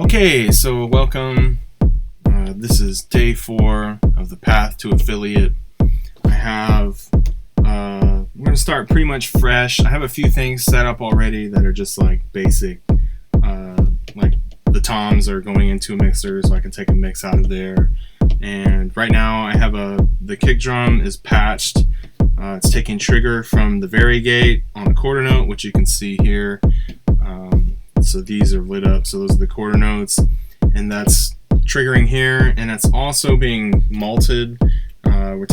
Okay, so welcome. This is day 4 of the path to affiliate. We're going to start pretty much fresh. I have a few things set up already that are just like basic. Like the toms are going into a mixer, so I can take a mix out of there. And right now I have the kick drum is patched. It's taking trigger from the variegate on the quarter note, which you can see here. So these are lit up, so those are the quarter notes, and that's triggering here, and it's also being malted. We're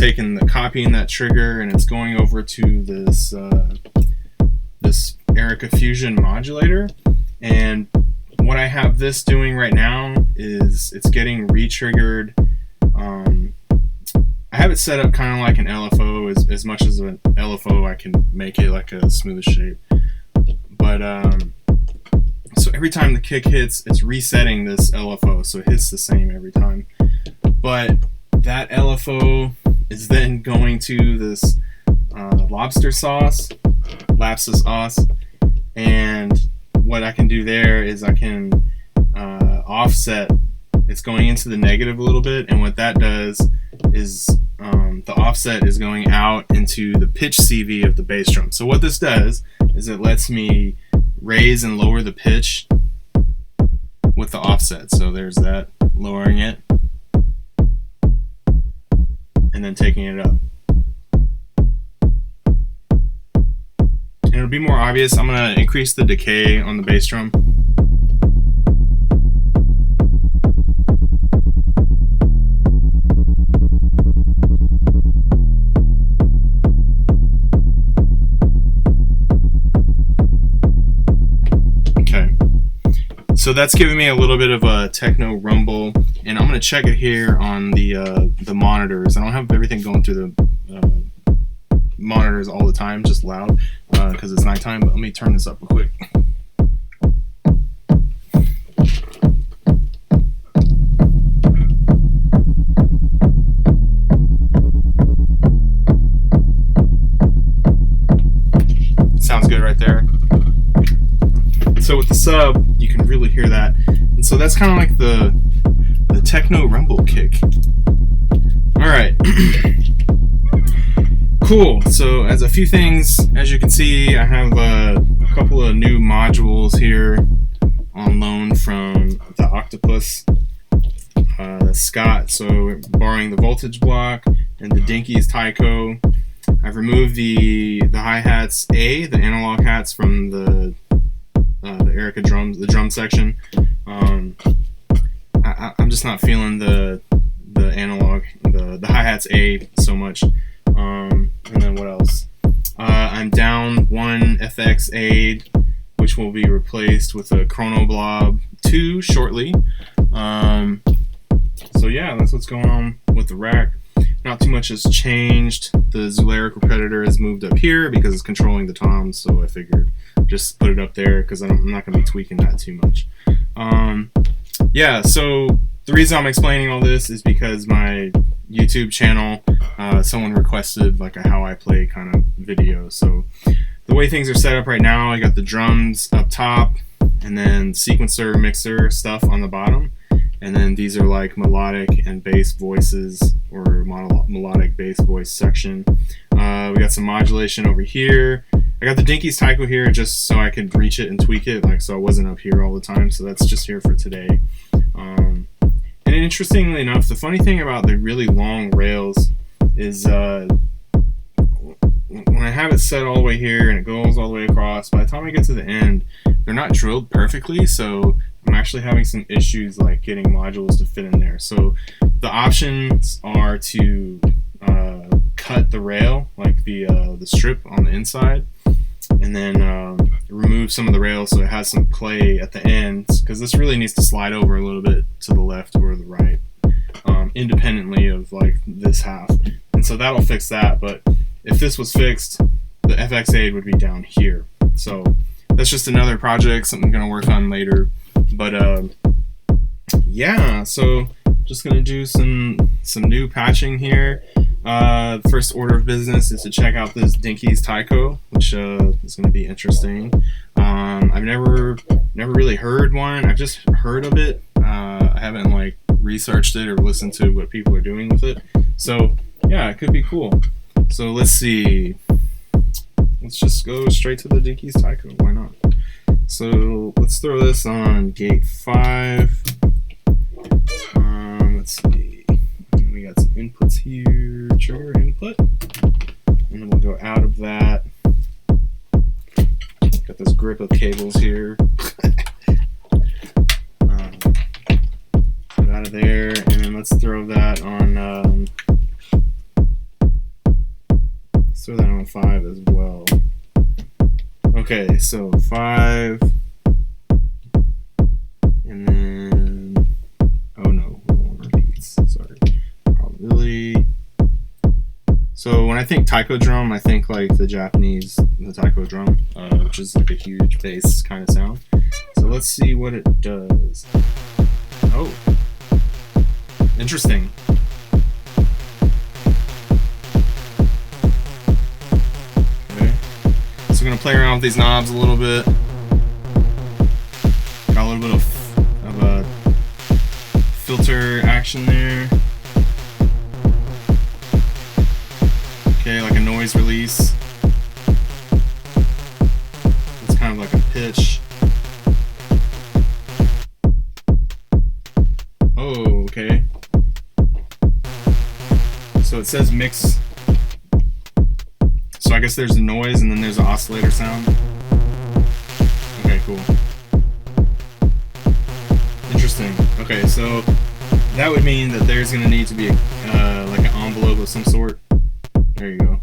copying that trigger, and it's going over to this Localiq Fusion Modulator. And what I have this doing right now is it's getting re-triggered. I have it set up kind of like an LFO, as much as an LFO I can make it like a smooth shape. But so every time the kick hits, it's resetting this LFO, so it hits the same every time. But that LFO is then going to this lobster sauce, lapsus sauce, and what I can do there is I can offset. It's going into the negative a little bit, and what that does is the offset is going out into the pitch CV of the bass drum. So what this does is it lets me raise and lower the pitch with the offset. So there's that, lowering it and then taking it up. And it'll be more obvious. I'm going to increase the decay on the bass drum. So that's giving me a little bit of a techno rumble, and I'm going to check it here on the monitors. I don't have everything going through the monitors all the time, just loud, because it's nighttime, but let me turn this up real quick. Sounds good right there. So with the sub, you can really hear that, and so that's kind of like the techno rumble kick. All right, cool. So as a few things, as you can see, I have a couple of new modules here on loan from the Octopus, Scott. So we're borrowing the voltage block and the Dinky's Taiko. I've removed the hi-hats, the analog hats from the Erica drums, the drum section. I'm just not feeling the analog, the hi-hats so much. And then what else? I'm down one FX aid, which will be replaced with a Chrono Blob 2 shortly. So yeah, that's what's going on with the rack. Not too much has changed. The Localiq repetitor has moved up here because it's controlling the toms, so I figured just put it up there because I'm not going to be tweaking that too much. Yeah, so the reason I'm explaining all this is because my YouTube channel, someone requested like a how I play kind of video. So the way things are set up right now, I got the drums up top and then sequencer mixer stuff on the bottom. And then these are like melodic and bass voices, or melodic bass voice section. We got some modulation over here. I got the Dinky's Taiko here just so I could reach it and tweak it, like so I wasn't up here all the time. So that's just here for today. And interestingly enough, the funny thing about the really long rails is when I have it set all the way here and it goes all the way across, by the time I get to the end, they're not drilled perfectly. So I'm actually having some issues like getting modules to fit in there. So the options are to cut the rail, like the strip on the inside, and then remove some of the rail so it has some play at the ends, because this really needs to slide over a little bit to the left or the right, independently of like this half. And so that'll fix that. But if this was fixed, the FX aid would be down here. So that's just another project, something I'm going to work on later. But yeah, so just gonna do some new patching here. First order of business is to check out this Dinky's Taiko, which is gonna be interesting. I've never really heard one. I've just heard of it. I haven't like researched it or listened to what people are doing with it. So yeah, it could be cool. So let's see. Let's just go straight to the Dinky's Taiko. Why not? So let's throw this on gate 5. Let's see. We got some inputs here. Trigger input. And then we'll go out of that. Got this grip of cables here. Get out of there, and then let's throw that on. Let's throw that on 5 as well. Okay, so 5, and then oh no, we don't want repeats. Sorry, probability. So when I think taiko drum, I think like the taiko drum, which is like a huge bass kind of sound. So let's see what it does. Oh, interesting. Okay, so we're gonna play around with these knobs a little bit. Got a little bit of a filter action there. Okay, like a noise release. It's kind of like a pitch. Oh, okay. So it says mix. So I guess there's a noise and then there's an oscillator sound. Okay, cool. Interesting. Okay, so that would mean that there's going to need to be like an envelope of some sort. There you go.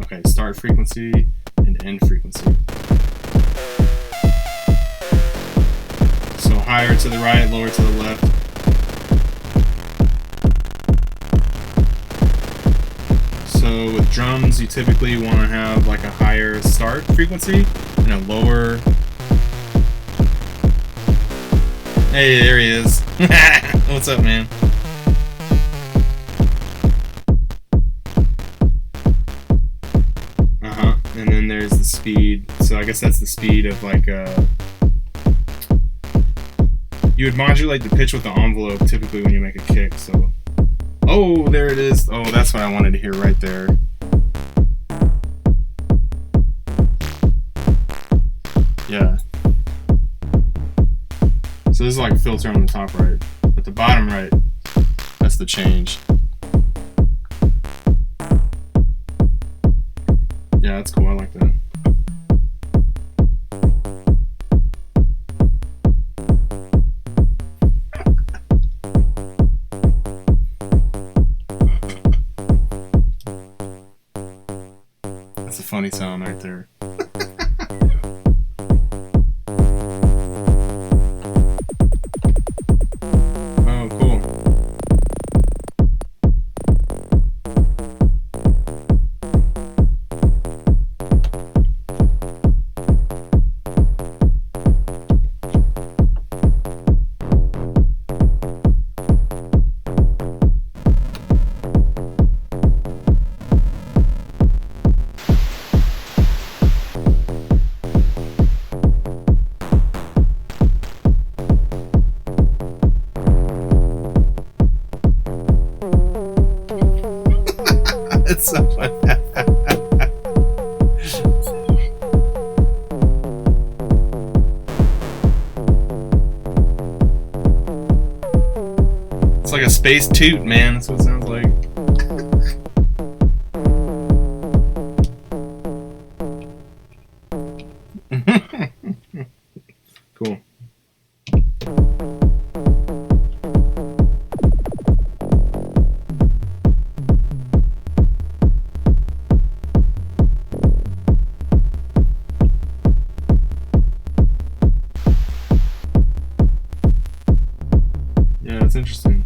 Okay, start frequency and end frequency. So higher to the right, lower to the left. So with drums, you typically want to have like a higher start frequency and a lower. Hey, there he is. What's up, man? And then there's the speed. So I guess that's the speed of like you would modulate the pitch with the envelope typically when you make a kick. So, oh, there it is. Oh, that's what I wanted to hear right there. Yeah. So this is like a filter on the top right, but the bottom right, that's the change. Yeah, that's cool. I like that. That's a funny sound right there. It's so funny. It's like a space toot, man. That's what it sounds like. Cool. That's interesting.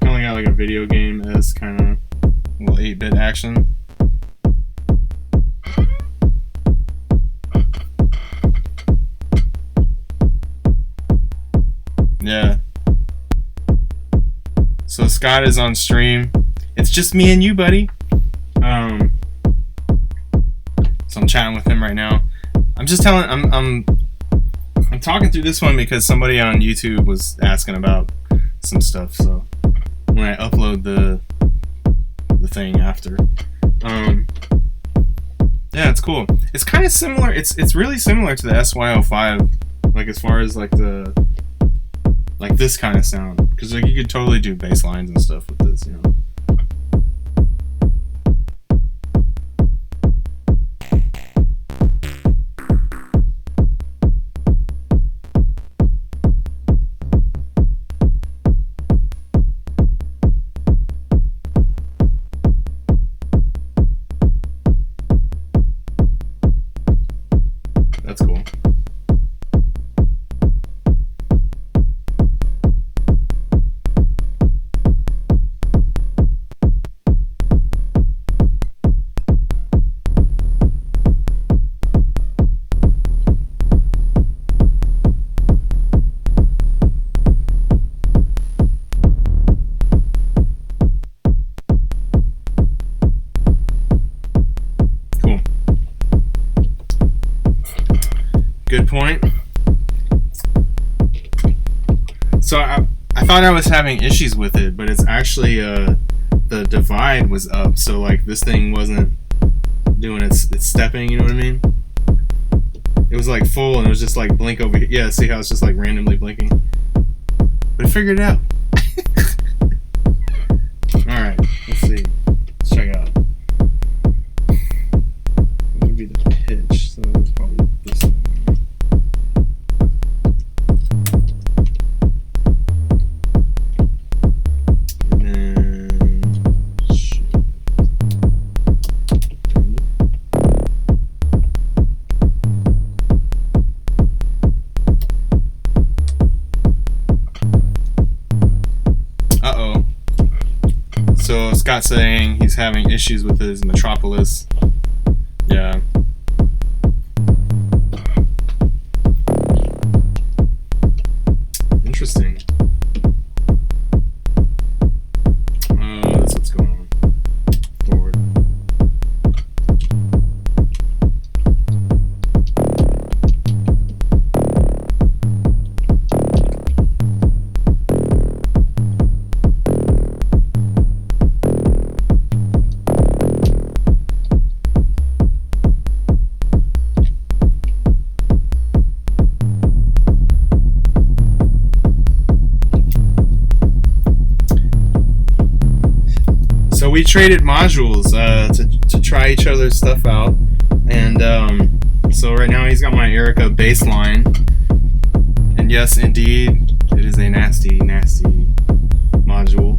Kind of got like a video game-esque kind of little 8-bit action. Scott is on stream. It's just me and you, buddy. So I'm chatting with him right now. I'm just telling. I'm talking through this one because somebody on YouTube was asking about some stuff. So when I upload the thing after, yeah, it's cool. It's kind of similar. It's really similar to the SY05, like as far as like this kind of sound, because like you could totally do bass lines and stuff with this, you know. That's cool. Good point. So I thought I was having issues with it, but it's actually the divide was up, so like this thing wasn't doing its stepping, you know what I mean? It was like full and it was just like blink over here. Yeah, see how it's just like randomly blinking? But I figured it out. Alright, let's see. Let's check it out. What would be the pitch? So it's probably this thing. So Scott's saying he's having issues with his Metropolis. Yeah. Interesting. That's what's going on. Forward. So we traded modules to try each other's stuff out, and so right now he's got my Erica bass line, and yes, indeed, it is a nasty, nasty module.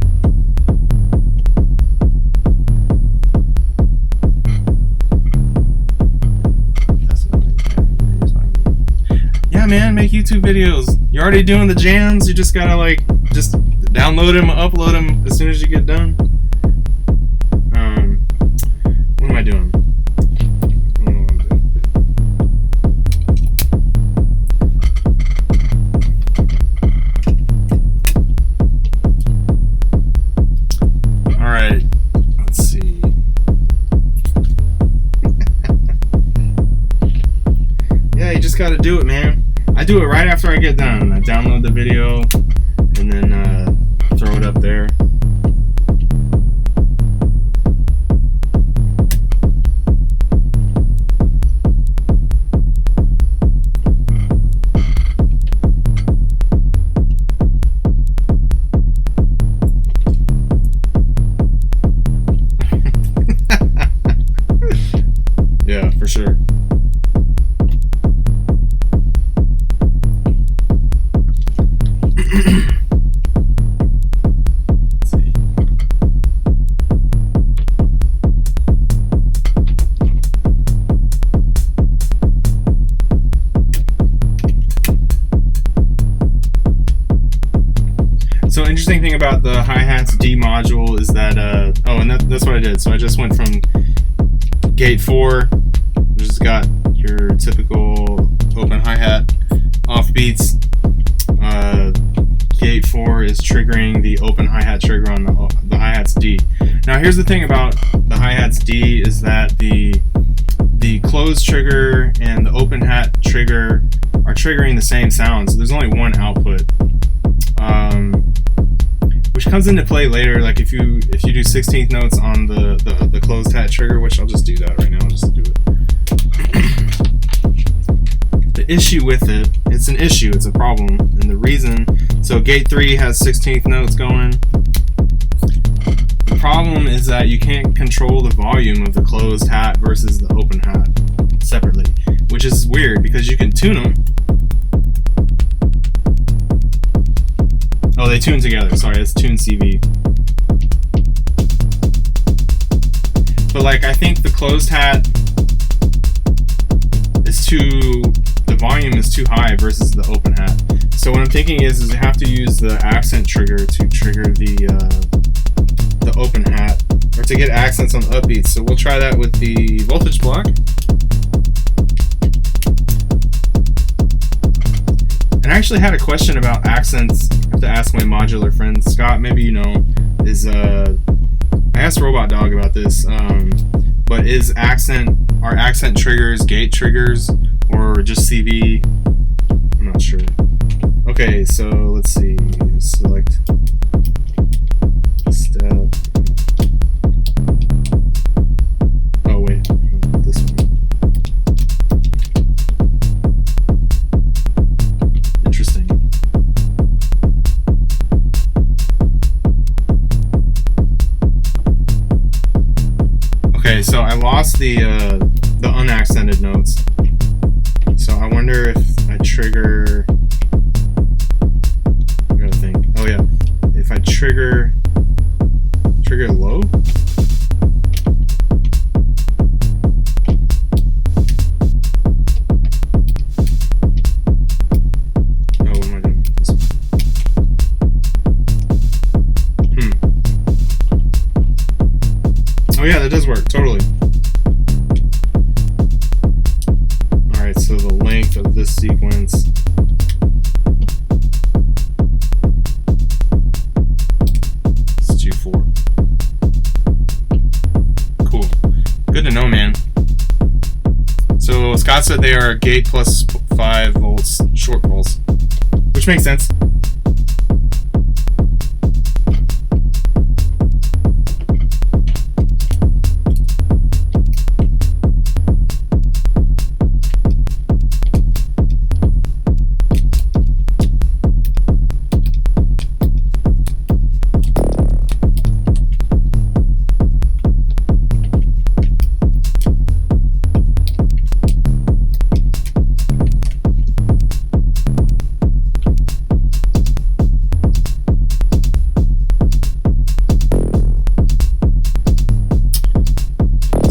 Yeah, man, make YouTube videos. You're already doing the jams. You just gotta like just download them, upload them as soon as you get done. What am I doing? I don't know what I'm doing. Alright, let's see. Yeah, you just gotta do it, man. I do it right after I get done. I download the video and then throw it up there. Yeah, for sure. Let's see. So interesting thing about the hi-hats D module is that oh, and that's what I did. So I just went from gate 4, which has got your typical open hi-hat, off beats, gate 4 is triggering the open hi-hat trigger on the hi-hat's D. Now here's the thing about the hi-hat's D is that the closed trigger and the open hat trigger are triggering the same sound, so there's only one output, which comes into play later. Like if you do 16th notes on the closed hat trigger, which I'll just do that right now, just to do it. The issue with it, it's an issue, it's a problem, and the reason, so gate 3 has 16th notes going. The problem is that you can't control the volume of the closed hat versus the open hat separately, which is weird because you can tune them. Oh, they tune together, sorry, that's tune CV. But like, I think the closed hat is the volume is too high versus the open hat. So what I'm thinking is you have to use the accent trigger to trigger the open hat, or to get accents on upbeats. So we'll try that with the voltage block. And I actually had a question about accents. I have to ask my modular friend Scott, maybe you know, I asked Robot Dog about this, but are accent triggers gate triggers or just CV? I'm not sure. Okay, so let's see, select step. Oh wait, this one. Interesting. Okay, so I lost the unaccented notes. So I wonder if I trigger. I gotta think. Oh yeah, if I trigger low. Oh, what am I doing? This one. Oh yeah, that does work totally. All right, so the length of this sequence. So Scott said they are gate plus 5 volts short pulse, which makes sense.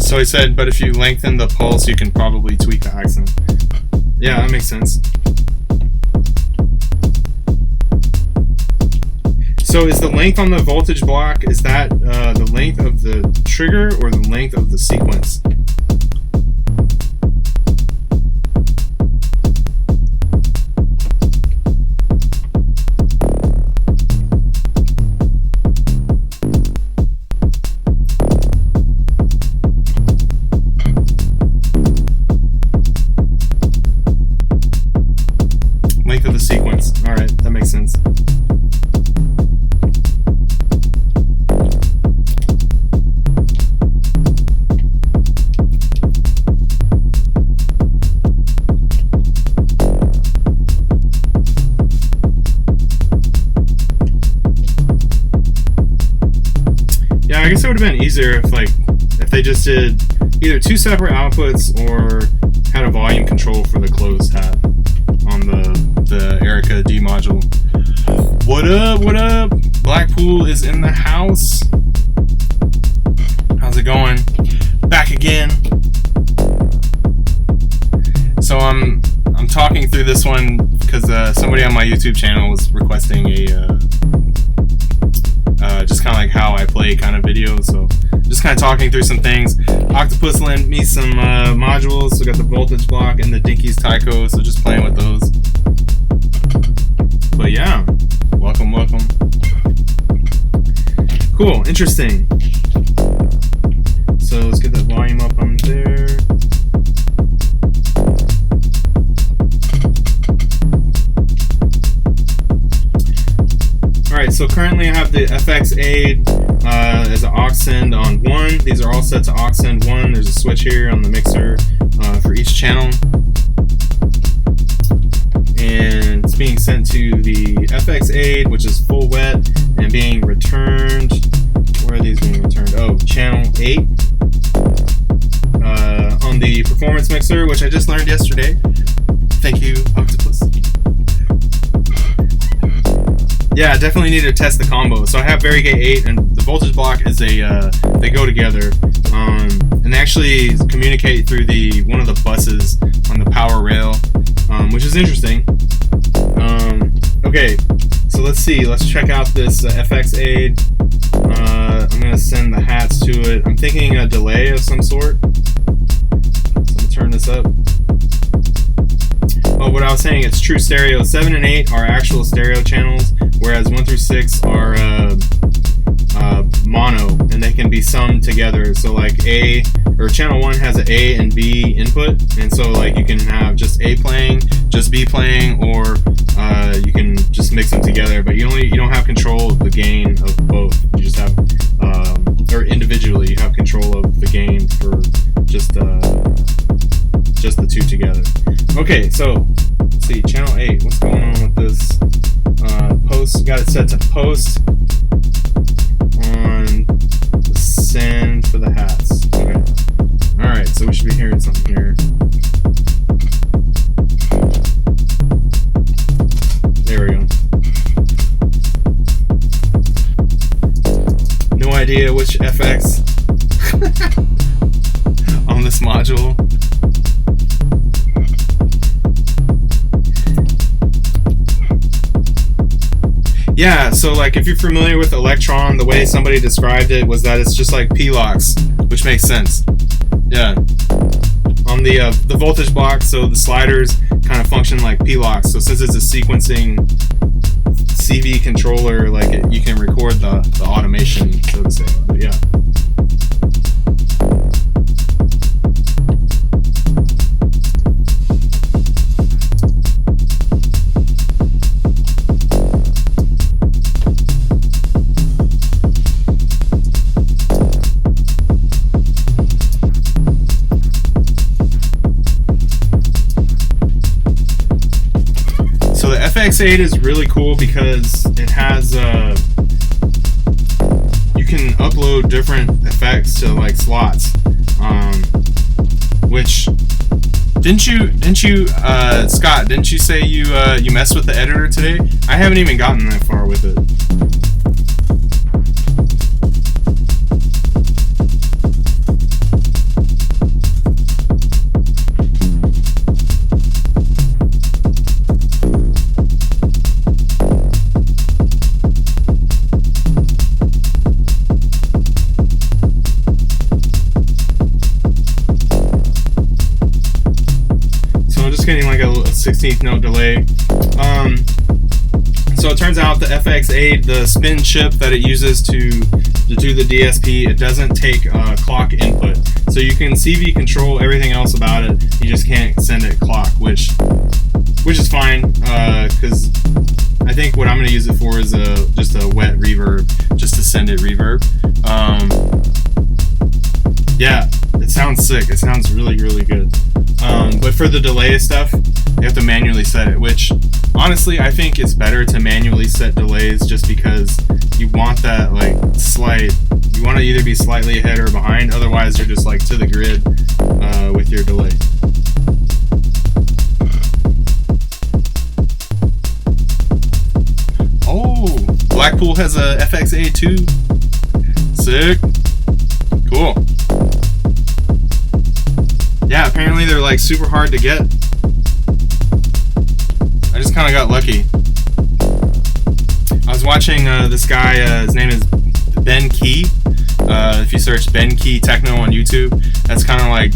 So he said, but if you lengthen the pulse, you can probably tweak the accent. Yeah, that makes sense. So is the length on the voltage block, is that the length of the trigger or the length of the sequence? Length of the sequence. All right, that makes sense. Yeah, I guess it would have been easier if they just did either 2 separate outputs or had a volume control for the closed hat on the Erica D module. What up? What up? Blackpool is in the house. How's it going? Back again. So I'm talking through this one because somebody on my YouTube channel was requesting a just kind of like how I play kind of video. So just kind of talking through some things. Octopus lent me some modules. So got the voltage block and the Dinky's Taiko. So just playing with those. But yeah. Welcome, welcome. Cool, interesting. So let's get the volume up on there. Alright, so currently I have the FX Aid as an aux send on 1. These are all set to aux send 1. There's a switch here on the mixer for each channel. And it's being sent to the FX Aid, which is full wet, and being returned. Where are these being returned? Oh, channel 8 on the performance mixer, which I just learned yesterday. Thank you, Octopus. Yeah, definitely need to test the combo. So I have Varigate 8, and the voltage block is a they go together, and they actually communicate through one of the buses on the power rail, which is interesting. Okay, so let's see. Let's check out this FX Aid. I'm gonna send the hats to it. I'm thinking a delay of some sort. So I'm gonna turn this up. Oh, what I was saying, it's true stereo. 7 and 8 are actual stereo channels, whereas 1 through 6 are mono, and they can be summed together. So like channel 1 has an A and B input, and so like you can have just A playing, just B playing, or you can just mix them together. But you don't have control of the gain of both. You just have, or individually, you have control of the gain for just the two together. Okay, so let's see, channel 8. What's going on with this? Post, got it set to post on the send for the hats. Okay. Alright, so we should be hearing something here. There we go. No idea which FX on this module. Yeah, so like if you're familiar with Electron, the way somebody described it was that it's just like P-locks, which makes sense. Yeah. On the voltage block, so the sliders kind of function like P-locks. So since it's a sequencing CV controller, like you can record the automation, so to say. But yeah. FX8 is really cool because it has you can upload different effects to like slots, which didn't you Scott, didn't you say you messed with the editor today? I haven't even gotten that far with it. Getting like a 16th note delay. So it turns out the FX8, the spin chip that it uses to do the DSP, it doesn't take clock input. So you can CV control everything else about it, you just can't send it clock, which is fine, because I think what I'm going to use it for is just a wet reverb, just to send it reverb. Yeah, it sounds sick. It sounds really, really good. But for the delay stuff, you have to manually set it, which honestly I think it's better to manually set delays just because you want that like slight, you want to either be slightly ahead or behind, otherwise you're just like to the grid with your delay. Oh, Blackpool has a FX8 too. Sick. Cool. Yeah, apparently they're like super hard to get. I just kind of got lucky. I was watching this guy, his name is Benki. If you search Benki Techno on YouTube, that's kind of like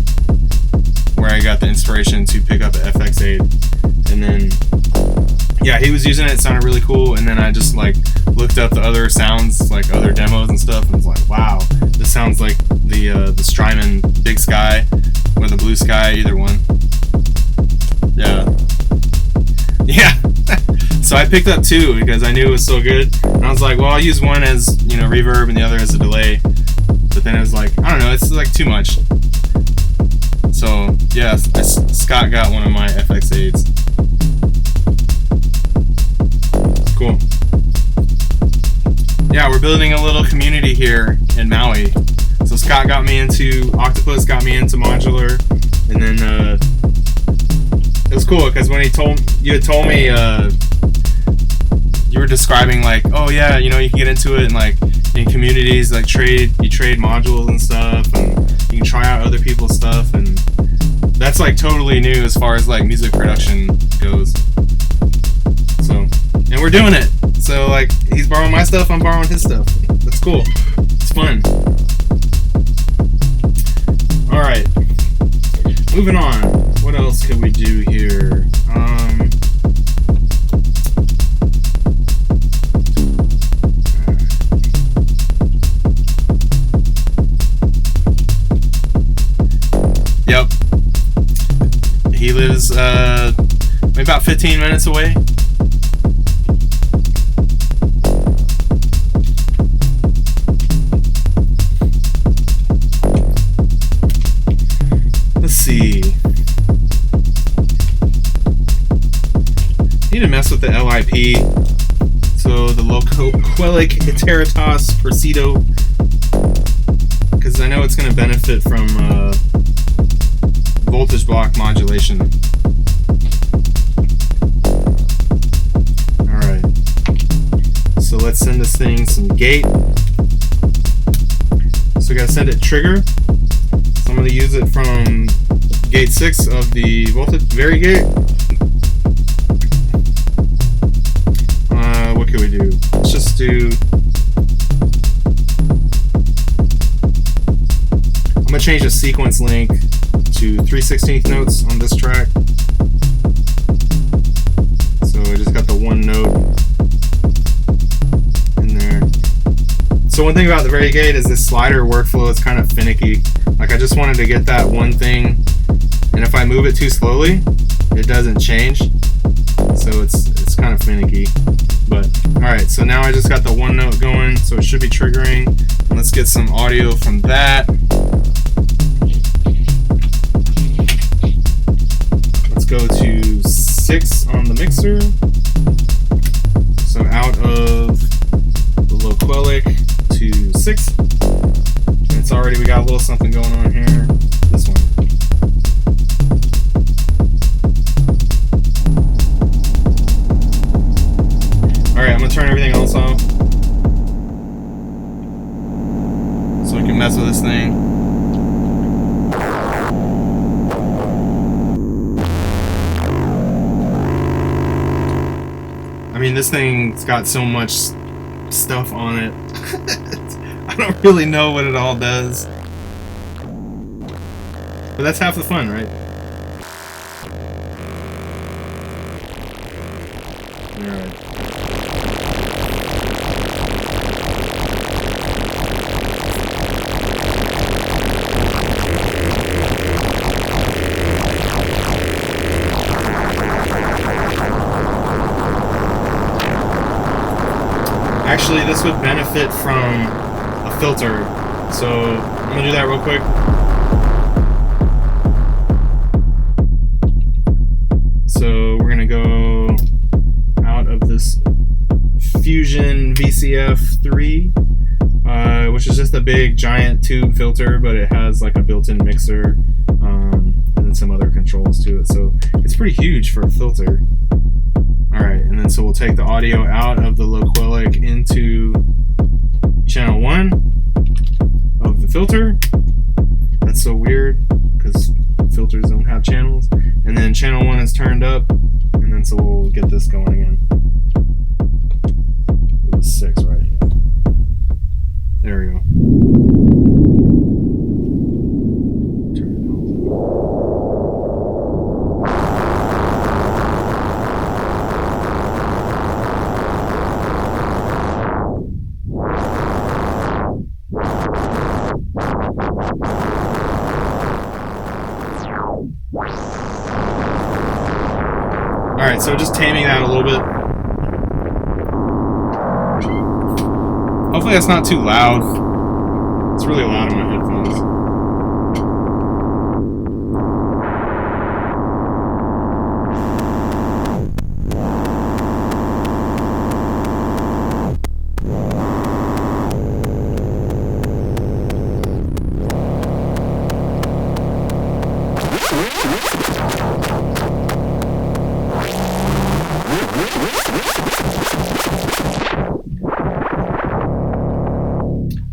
where I got the inspiration to pick up the FX8. And then yeah, he was using it. It sounded really cool. And then I just like looked up the other sounds, like other demos and stuff, and was like, wow, this sounds like the Strymon Big Sky or the Blue Sky, either one. Yeah. Yeah. So I picked up two because I knew it was so good. And I was like, well, I'll use one as, you know, reverb and the other as a delay. But then it was like, I don't know, it's like too much. So yeah, Scott got one of my FX8s. Cool. Yeah, we're building a little community here in Maui. So Scott got me into Octopus, got me into Modular, and then it was cool because when you had told me you were describing like, oh yeah, you know, you can get into it and like in communities like you trade modules and stuff, and you can try out other people's stuff, and that's like totally new as far as like music production goes. So, and we're doing it. So like he's borrowing my stuff, I'm borrowing his stuff. That's cool. It's fun. All right. Moving on. What else could we do here? Yep. He lives maybe about 15 minutes away. Let's see. Need to mess with the LIP. So the Localiq Iteritas Percedo, because I know it's going to benefit from voltage block modulation. Alright. So let's send this thing some gate. So we gotta send it trigger. So I'm gonna use it from gate 6 of the voltage variegate. What can we do? Let's just do. I'm gonna change the sequence link to 3/16 notes on this track. So I just got the one note in there. So one thing about the variegate is this slider workflow is kind of finicky. Like I just wanted to get that one thing, and if I move it too slowly, it doesn't change. So it's kind of finicky. But alright, so now I just got the one note going, so it should be triggering. And let's get some audio from that. Let's go to 6 on the mixer. So out of the Localiq to 6. And it's already, we got a little something going on here. This one. Alright, I'm gonna turn everything else off so we can mess with this thing. I mean, this thing's got so much stuff on it. I don't really know what it all does. But that's half the fun, right? Alright. Actually, this would benefit from a filter, so I'm gonna do that real quick. So we're gonna go out of this Fusion VCF3, which is just a big giant tube filter, but it has like a built-in mixer and then some other controls to it, so it's pretty huge for a filter. Alright, and then so we'll take the audio out of the Localiq into channel 1 of the filter. That's so weird because filters don't have channels. And then channel 1 is turned up, and then so we'll get this going again. It was 6, right? Yeah. There we go. Alright, so just taming that a little bit. Hopefully that's not too loud. It's really loud in my headphones.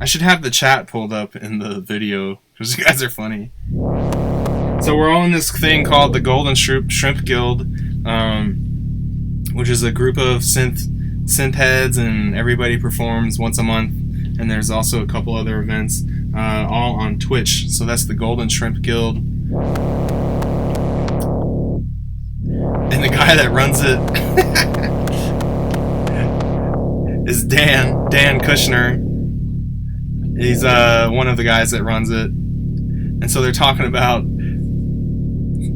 I should have the chat pulled up in the video because you guys are funny. So we're all in this thing called the Golden Shrimp Guild, which is a group of synth heads, and everybody performs once a month. And there's also a couple other events, all on Twitch. So that's the Golden Shrimp Guild. And the guy that runs it is Dan Kushner. He's one of the guys that runs it, and so they're talking about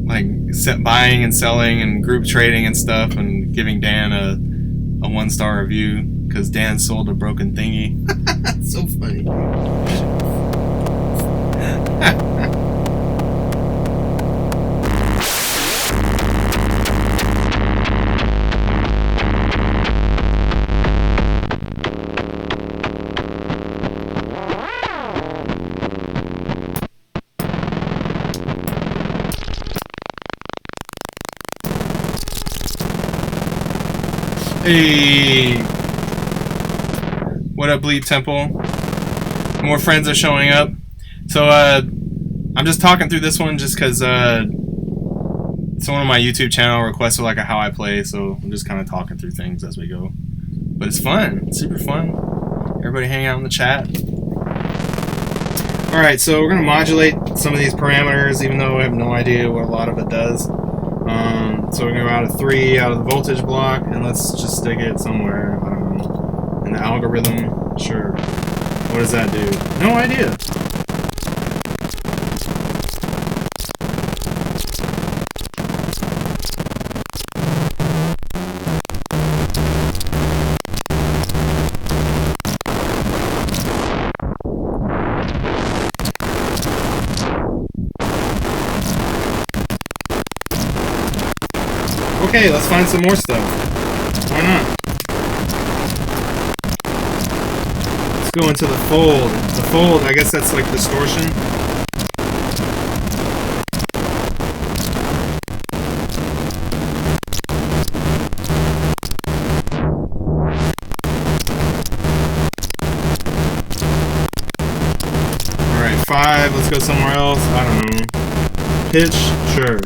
like buying and selling and group trading and stuff, and giving Dan a 1-star review because Dan sold a broken thingy. That's so funny. Hey, what up, Bleep Temple? More friends are showing up. So I'm just talking through this one just because someone on my YouTube channel requested like a how I play, so I'm just kind of talking through things as we go. But it's fun, it's super fun. Everybody hang out in the chat. All right, so we're gonna modulate some of these parameters, even though I have no idea what a lot of it does. So we're going to go out of 3 out of the voltage block, and let's just stick it somewhere, I don't know, in the algorithm. Sure. What does that do? No idea. Okay, let's find some more stuff. Why not? Let's go into the fold. The fold, I guess that's like distortion. Alright, 5, let's go somewhere else. I don't know. Pitch, sure.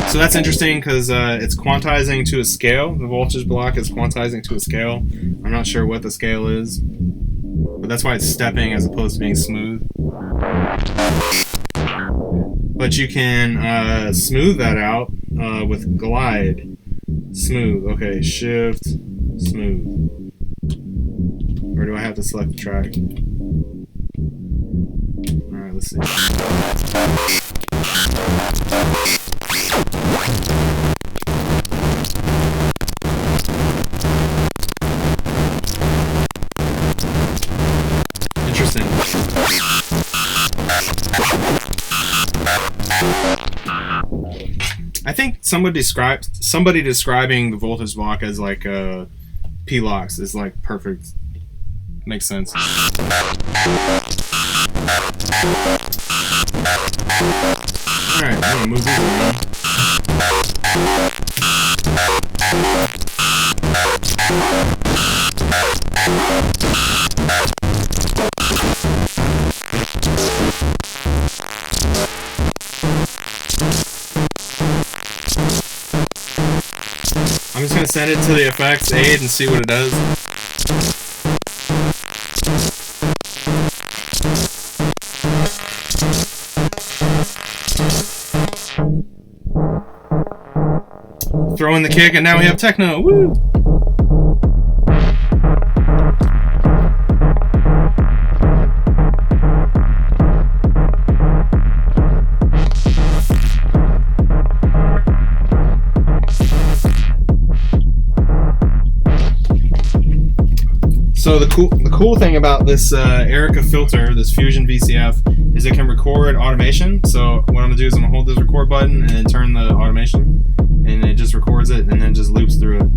So that's interesting because it's quantizing to a scale. The voltage block is quantizing to a scale. I'm not sure what the scale is, but that's why it's stepping as opposed to being smooth. But you can smooth that out with glide. Smooth. Okay, shift, smooth. Or do I have to select the track? Alright, let's see. Interesting. I think somebody describing the voltage block as like P-locks is like perfect. Makes sense. Alright, I'm gonna move these around. I'm just gonna send it to the effects aid and see what it does. Throw in the kick, and now we have techno. Woo! So the cool thing about this Erica filter, this Fusion VCF, is it can record automation. So what I'm gonna do is I'm gonna hold this record button and then turn the automation, and it just records it and then just loops through it.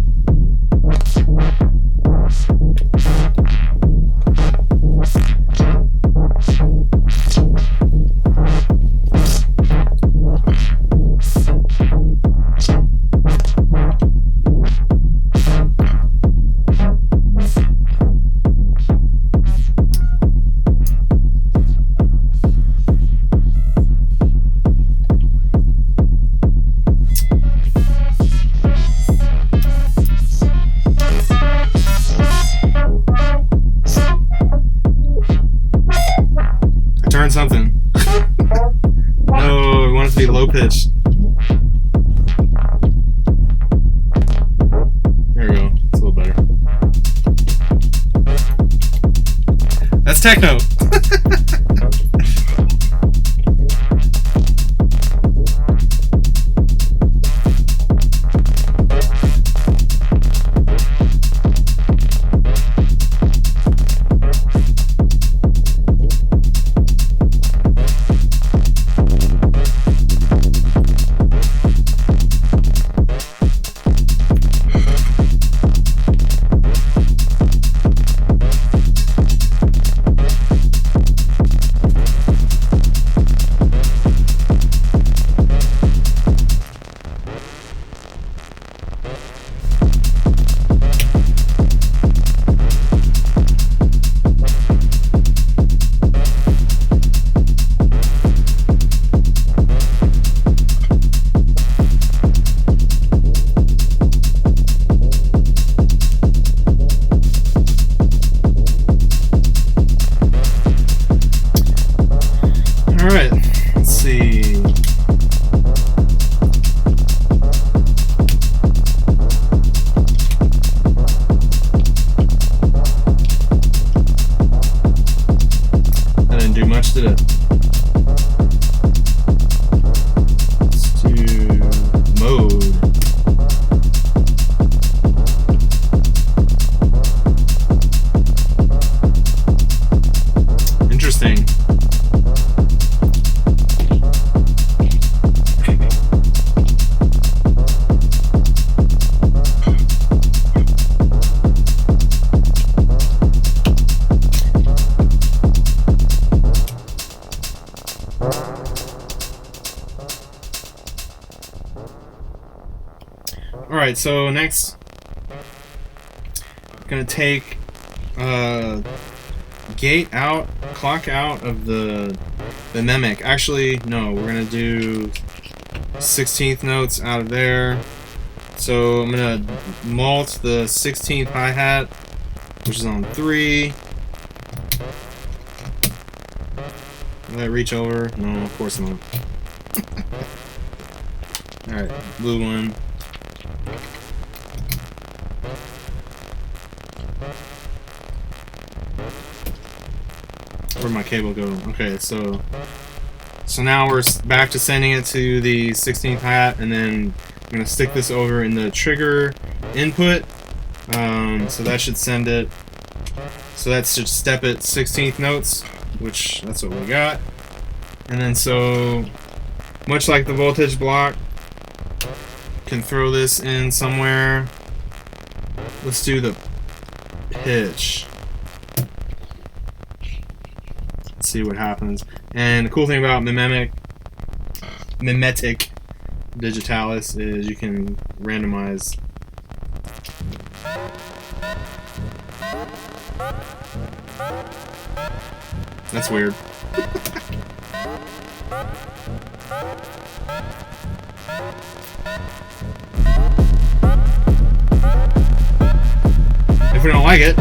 Something. No, we want it to be low pitch. There we go. It's a little better. That's techno. Alright, so next, I'm going to take gate out, clock out of the mimic. Actually, no, we're going to do 16th notes out of there. So I'm going to mult the 16th hi-hat, which is on 3. Will I reach over? No, of course not. Alright, blue one. Where'd my cable go? Okay, so now we're back to sending it to the 16th hat, and then I'm gonna stick this over in the trigger input. So that should send it. So that should step it 16th notes, which that's what we got. And then so much like the voltage block, can throw this in somewhere. Let's do the pitch. Let's see what happens. And the cool thing about mimetic digitalis is you can randomize. That's weird. If we don't like it,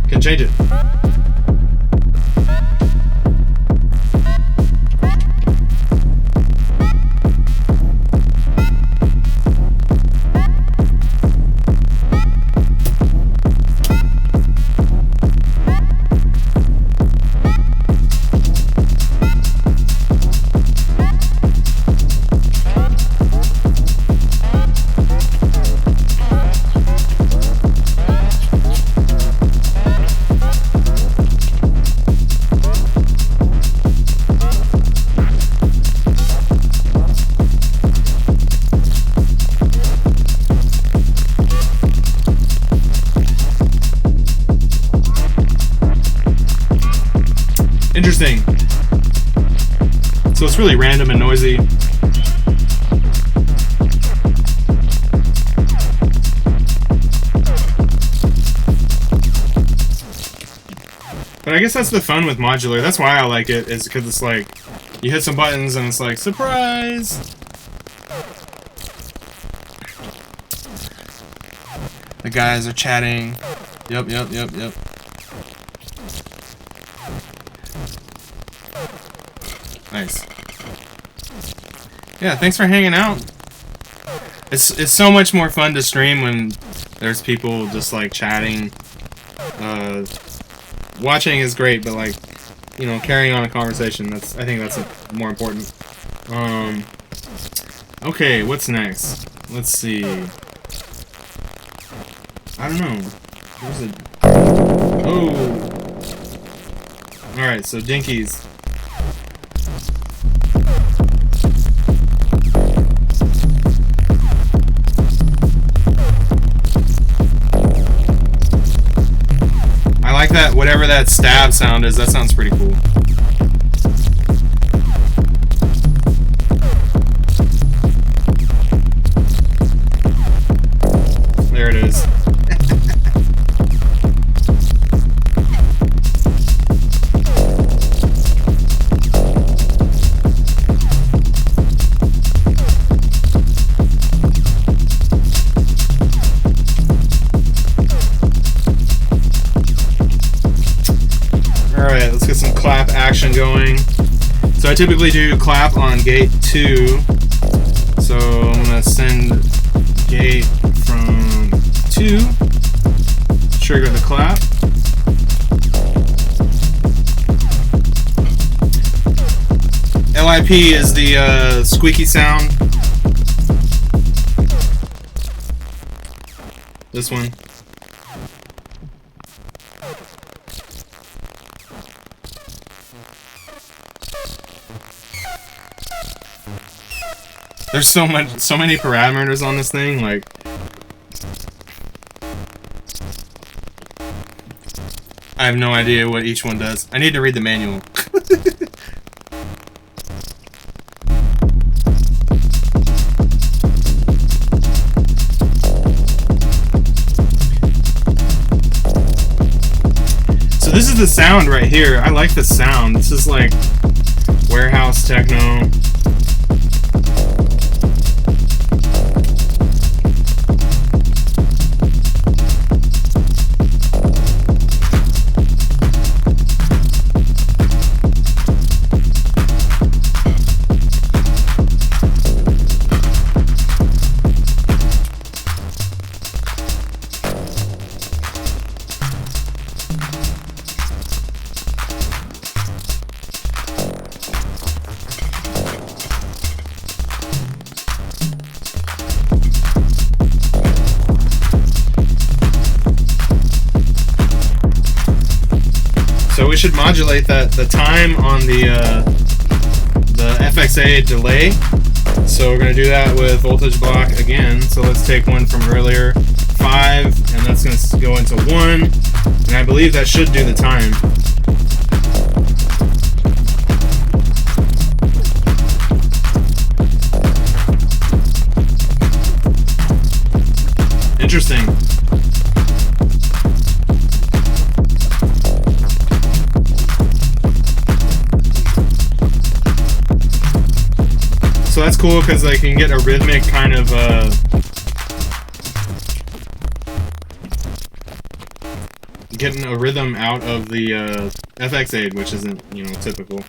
we can change it. really random and noisy. But I guess that's the fun with modular. That's why I like it, is because it's like, you hit some buttons and it's like, surprise! The guys are chatting. Yep. Nice. Yeah, thanks for hanging out. It's so much more fun to stream when there's people just like chatting. Watching is great, but like, you know, carrying on a conversation, I think that's more important. Okay, what's next? Let's see. I don't know. Where's it? Oh! Alright, so Dinky's. I like that, whatever that stab sound is, that sounds pretty cool. There it is. Alright, let's get some clap action going. So I typically do clap on gate 2. So I'm going to send gate from 2, trigger the clap. LIP is the squeaky sound. This one. There's so many parameters on this thing, like I have no idea what each one does. I need to read the manual. So this is the sound right here. I like the sound. This is like warehouse techno. So we should modulate the time on the FXA delay. So we're going to do that with voltage block again. So let's take one from earlier, 5, and that's going to go into 1. And I believe that should do the time. Interesting. So that's cool because I can get a rhythmic kind of getting a rhythm out of the FX8, which isn't, you know, typical.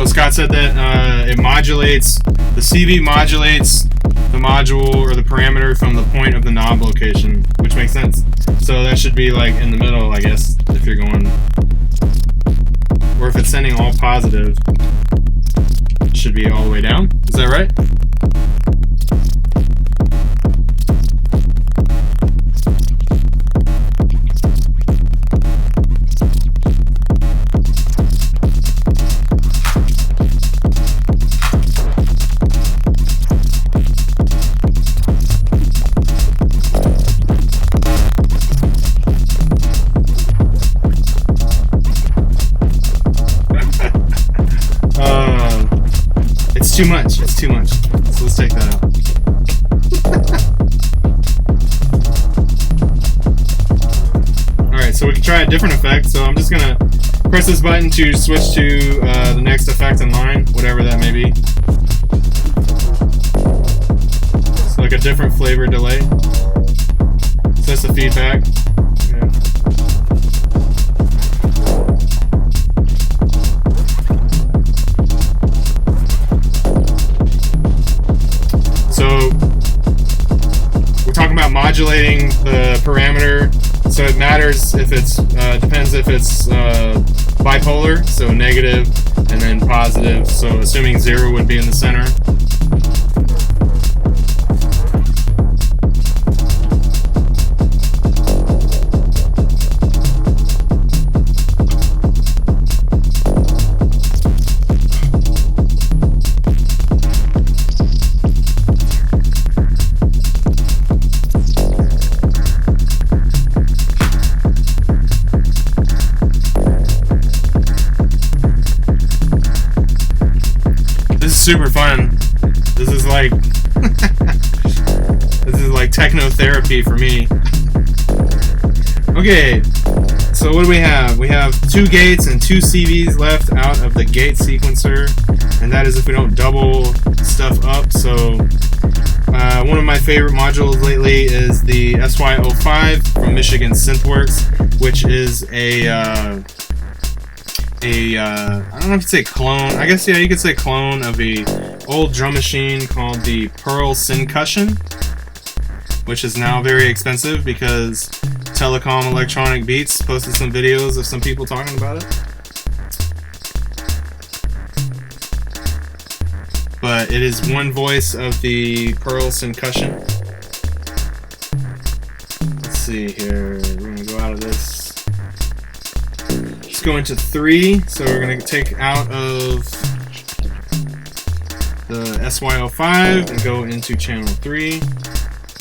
Scott said that it modulates, the CV modulates the module or the parameter from the point of the knob location, which makes sense. So that should be like in the middle, I guess, if you're going, or if it's sending all positive. should be all the way down. Is that right? It's too much. It's too much. So let's take that out. Alright, so we can try a different effect. So I'm just going to press this button to switch to the next effect in line, whatever that may be. It's like a different flavor delay. So that's the feedback. Yeah. So we're talking about modulating the parameter, so it matters if it's depends if it's bipolar, so negative and then positive, so assuming 0 would be in the center. Super fun. This is like this is like techno therapy for me. Okay, so what do we have? We have 2 gates and 2 CVs left out of the gate sequencer, and that is if we don't double stuff up. So one of my favorite modules lately is the SY05 from Michigan Synthworks, which is I don't know if you'd say clone. I guess, yeah, you could say clone of a old drum machine called the Percussion, which is now very expensive because Telecom Electronic Beats posted some videos of some people talking about it. But it is one voice of the Percussion. Let's see here. We're going to go out of this. Go into 3, so we're going to take out of the SY05 and go into channel 3.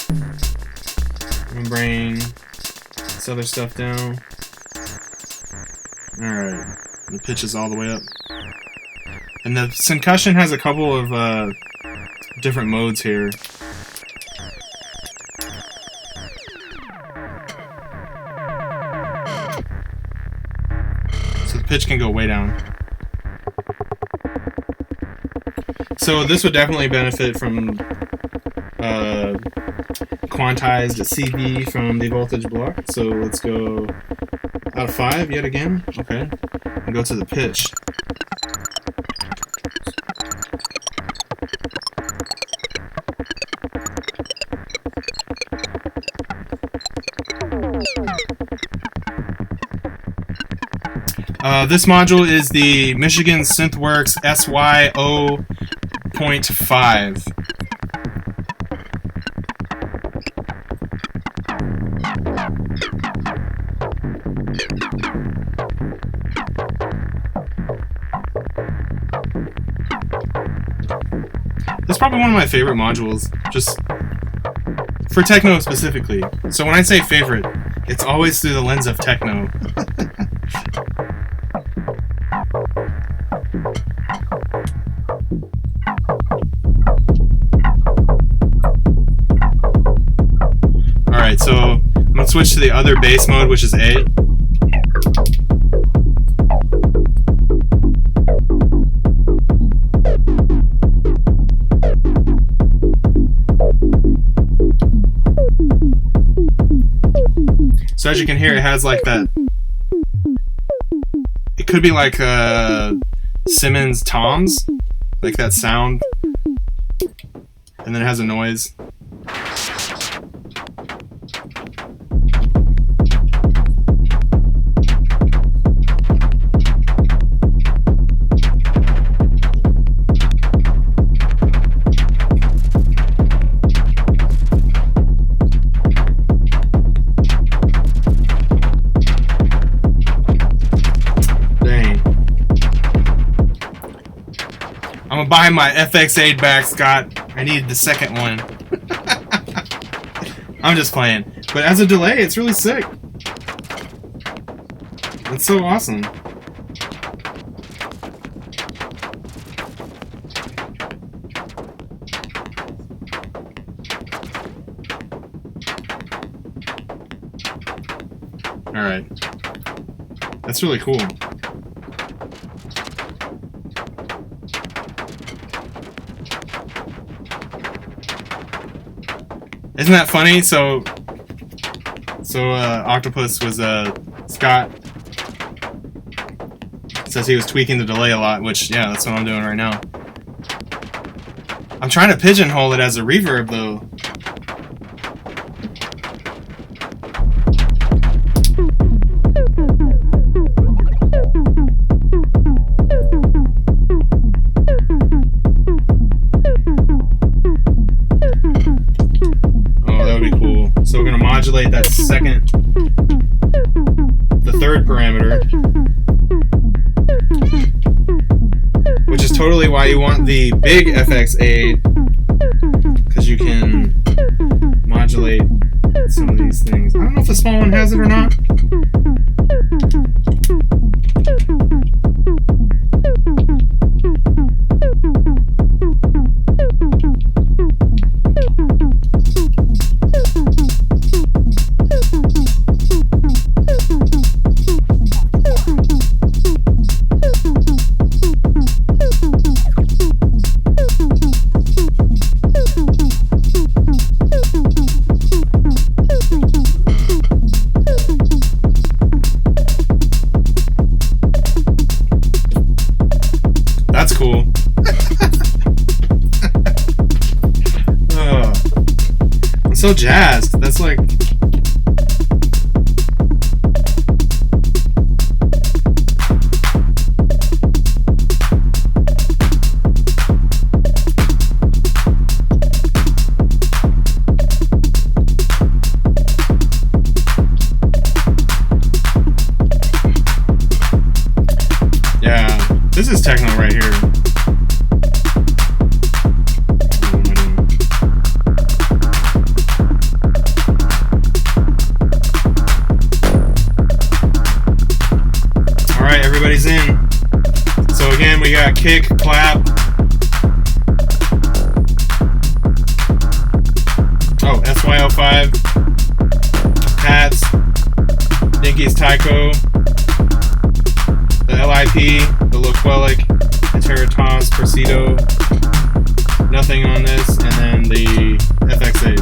I'm going to bring this other stuff down. Alright, the pitch is all the way up. And the Synthcussion has a couple of different modes here. Pitch can go way down. So this would definitely benefit from quantized CV from the voltage block. So let's go out of 5 yet again. Okay. And go to the pitch. This module is the Michigan Synthworks SY0.5. This is probably one of my favorite modules, just for techno specifically. So when I say favorite, it's always through the lens of techno. Alright, so I'm going to switch to the other bass mode, which is A. So as you can hear, it has like that. It could be like Simmons toms, like that sound, and then it has a noise. buy my FX8 back, Scott. I need the second one. I'm just playing. But as a delay, it's really sick. It's so awesome. Alright. That's really cool. Isn't that funny? So Octopus was Scott says he was tweaking the delay a lot, which yeah, that's what I'm doing right now. I'm trying to pigeonhole it as a reverb though. So we're going to modulate that the third parameter, which is totally why you want the big FX8, because you can modulate some of these things. I don't know if the small one has it or not. That's cool. Oh, I'm so jazzed. That's like... Yeah, this is techno right here. Alright, everybody's in. So again, we got kick, clap. Oh, SY05. Hats. Dinky's Taiko. The LIP, the Localiq, the Terratos, Percedo, nothing on this, and then the FX8.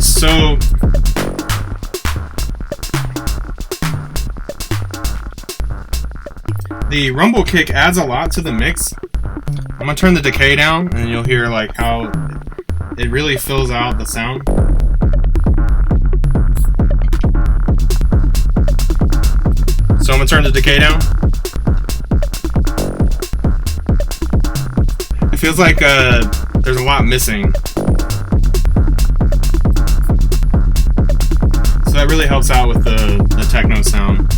So the rumble kick adds a lot to the mix. I'm gonna turn the decay down and you'll hear like how it really fills out the sound. So I'm gonna turn the decay down. It feels like there's a lot missing. So that really helps out with the techno sound.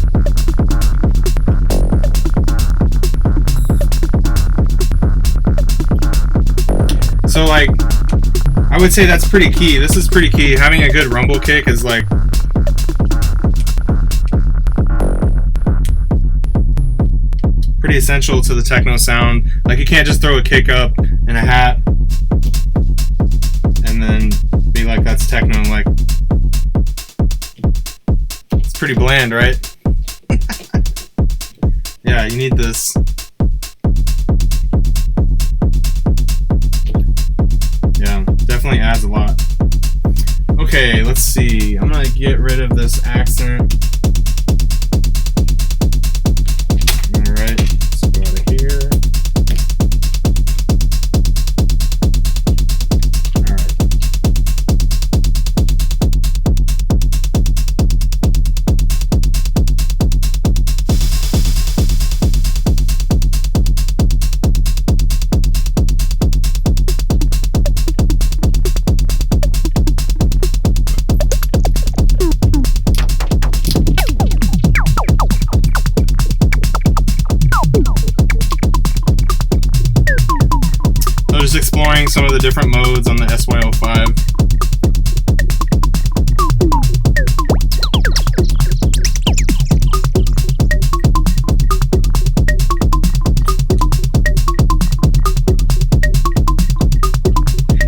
So like, I would say that's pretty key. This is pretty key. Having a good rumble kick is like pretty essential to the techno sound. Like you can't just throw a kick up and a hat and then be like that's techno. Like it's pretty bland, right? Yeah, you need this. Yeah, definitely adds a lot. Okay, let's see. I'm gonna get rid of this accent. Alright, let's go out of here. Alright. some of the different modes on the SY05.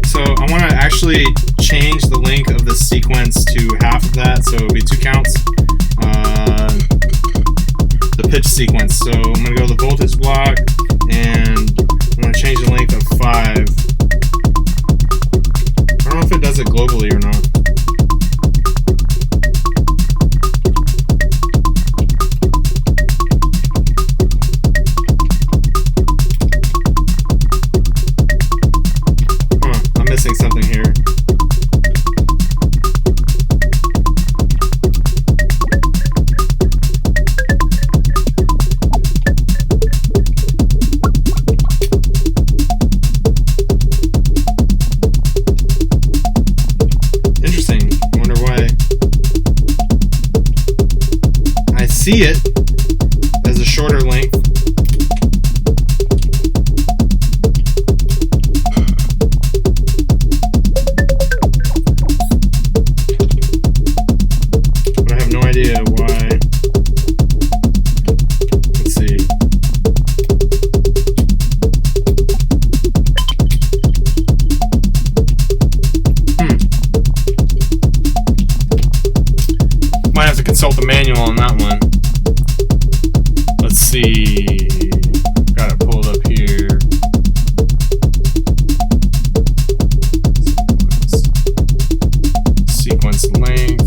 So I want to actually change the length of the sequence to half of that, so it'll be 2 counts. The pitch sequence. So I'm going to go to the voltage block, and I'm going to change the length of 5. I don't know if it does it globally or not. I'm missing something here. See it as a shorter length. But I have no idea why. Let's see. Might have to consult the manual on that one. Let's see. Got it pulled up here. Sequence length.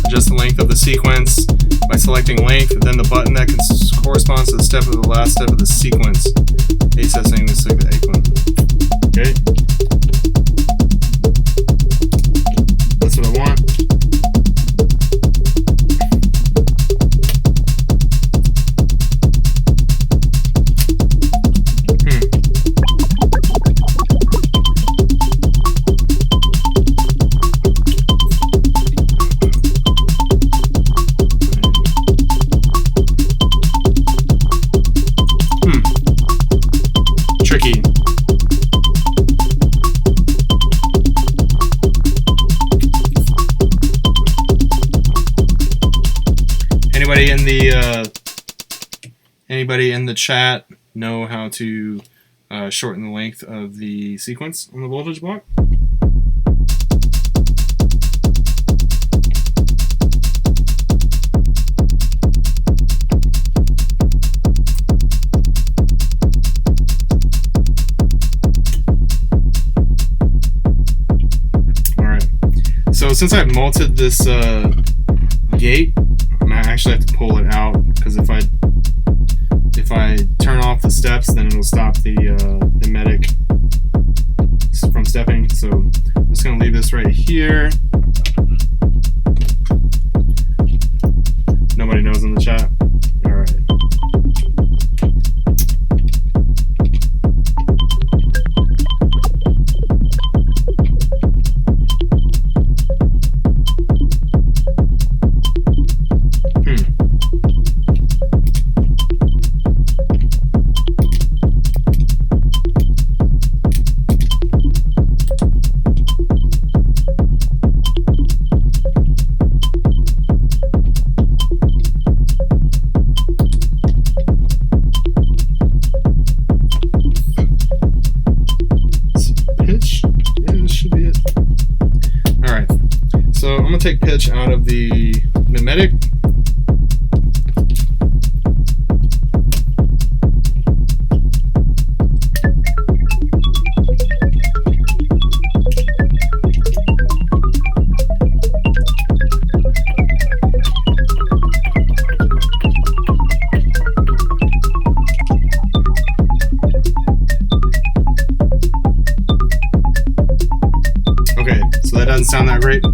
Adjust the length of the sequence by selecting length, then the button that corresponds to the step of the last step of the sequence. Accessing the icon. Okay. That's what I want. Tricky. Anybody in the chat know how to shorten the length of the sequence on the voltage block? So since I've multed this gate, I actually have to pull it out, because if I turn off the steps, then it'll stop the medic from stepping. So I'm just going to leave this right here. Nobody knows in the chat. All right. Take pitch out of the mimetic. Okay, so that doesn't sound that great.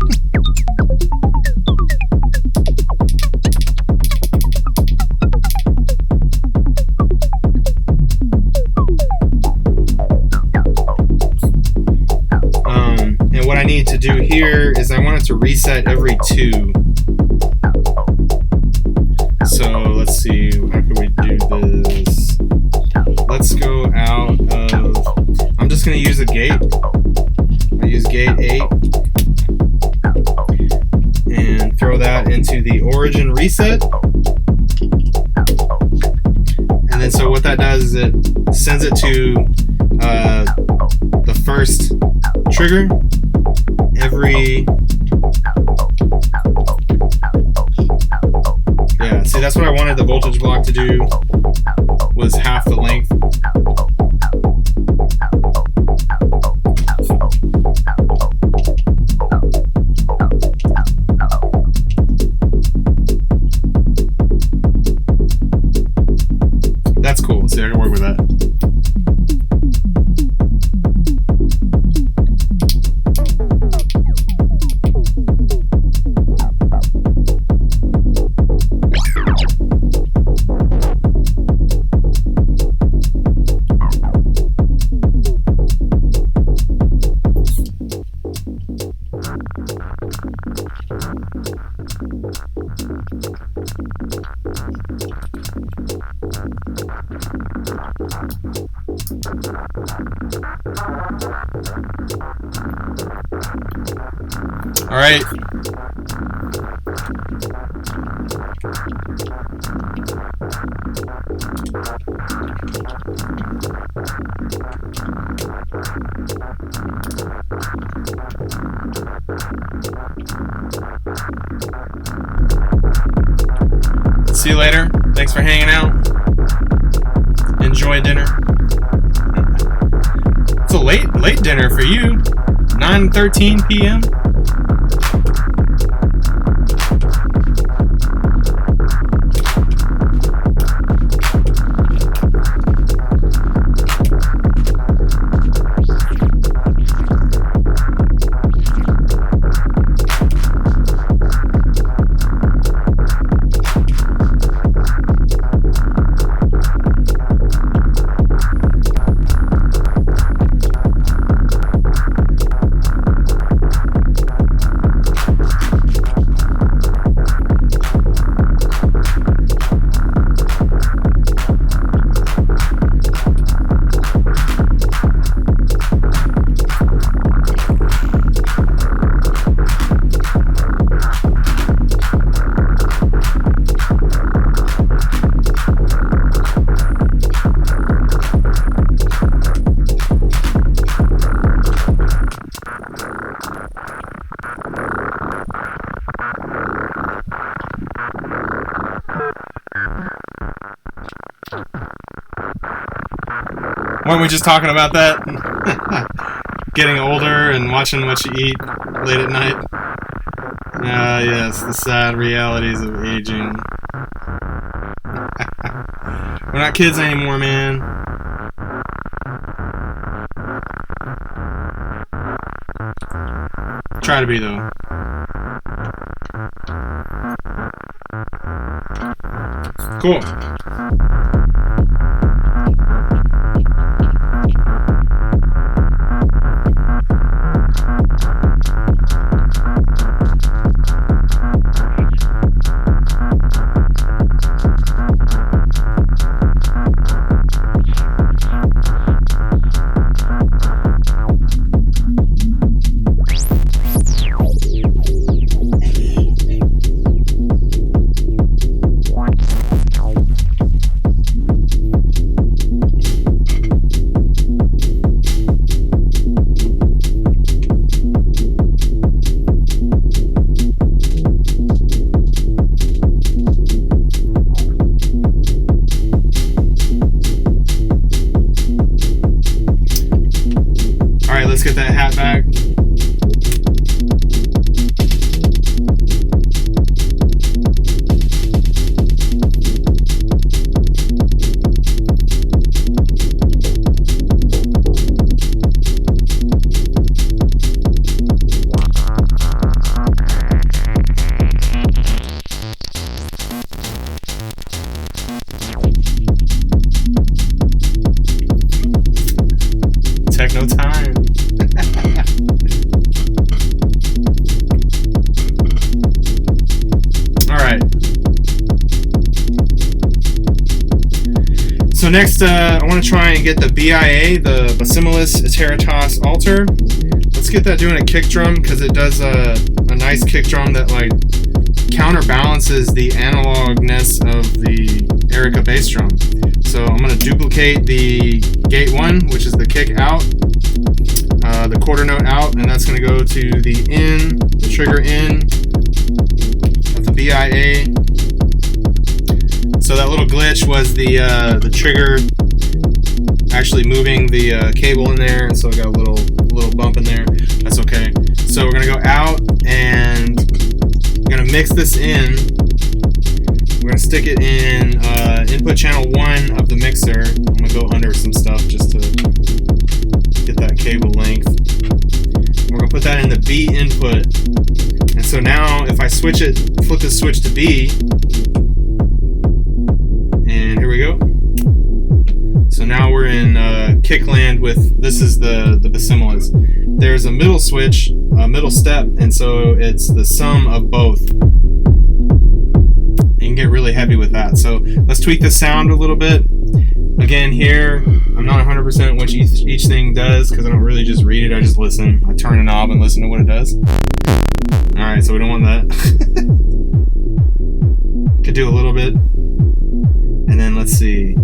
here is I want it to reset every 2. So let's see, how can we do this? Let's go out of, I'm just going to use a gate. I use gate 8 and throw that into the origin reset. And then so what that does is it sends it to the first trigger every, yeah, see that's what I wanted the voltage block to do, was half the length. That's cool. See, I can work with that. All right. See you later. Thanks for hanging out. Enjoy dinner. It's a late dinner for you. 9:13 p.m. Weren't we just talking about that? Getting older and watching what you eat late at night? Yes, the sad realities of aging. We're not kids anymore, man. Try to be, though. Cool. So next, I want to try and get the BIA, the Basimalis Iteritas Alter. Let's get that doing a kick drum, because it does a nice kick drum that like counterbalances the analogness of the Erica bass drum. So I'm going to duplicate the gate 1, which is the kick out, the quarter note out, and that's going to go to the in, the trigger in of the BIA. So that little glitch was the trigger actually moving the cable in there, and so I got a little bump in there. That's okay. So we're gonna go out and we're gonna mix this in. We're gonna stick it in input channel 1 of the mixer. I'm gonna go under some stuff just to get that cable length. We're gonna put that in the B input. And so now if I flip the switch to B, and here we go. So now we're in kickland with, this is the Basimalis. There's a middle switch, a middle step, and so it's the sum of both. You can get really heavy with that. So let's tweak the sound a little bit. Again, here, I'm not 100% what each thing does, because I don't really just read it, I just listen. I turn a knob and listen to what it does. Alright, so we don't want that. Could do a little bit. And then let's see.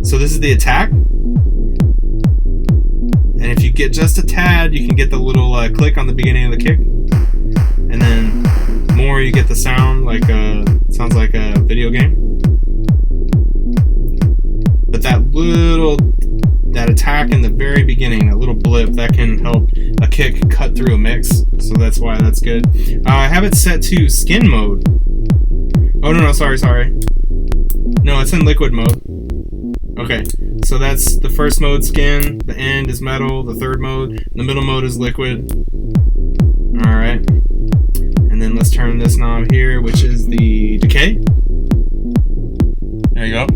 So this is the attack. And if you get just a tad, you can get the little click on the beginning of the kick. And then more, you get the sound like sounds like a video game. But that attack in the very beginning, that little blip, that can help a kick cut through a mix. So that's why that's good. I have it set to skin mode. Oh no, sorry. No, it's in liquid mode. Okay, so that's the first mode, skin, the end is metal, the third mode, the middle mode is liquid. Alright, and then let's turn this knob here, which is the decay. There you go.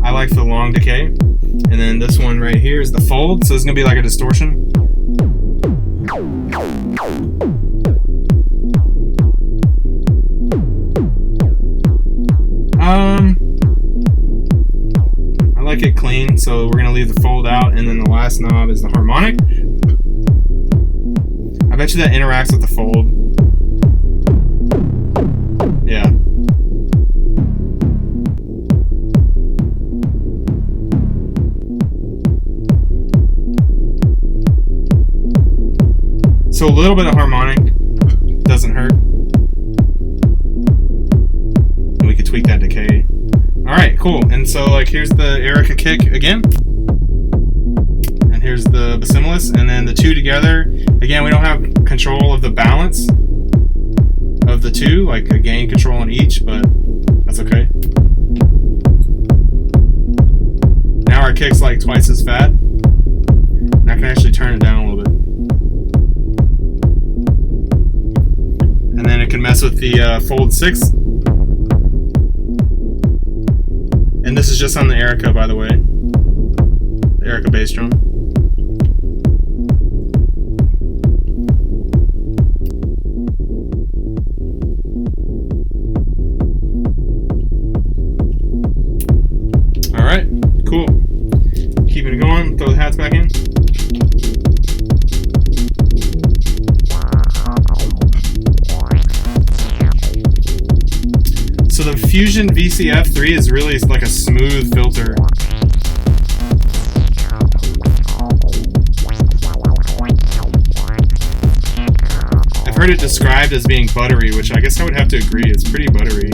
I like the long decay. And then this one right here is the fold, so it's going to be like a distortion. I like it clean, so we're going to leave the fold out, and then the last knob is the harmonic. I bet you that interacts with the fold. Yeah. So a little bit of harmonic doesn't hurt. And we could tweak that decay. Alright, cool. And so like here's the Erica kick again. And here's the Basimalis. And then the two together. Again, we don't have control of the balance of the two, like a gain control on each, but that's okay. Now our kick's like twice as fat. And I can actually turn it down a little bit. And then it can mess with the Fold 6. And this is just on the Erica, by the way. The Erica bass drum. Alright, cool. Keeping it going, throw the hats back in. So the Fusion VCF3 is really like a smooth filter. I've heard it described as being buttery, which I guess I would have to agree. It's pretty buttery.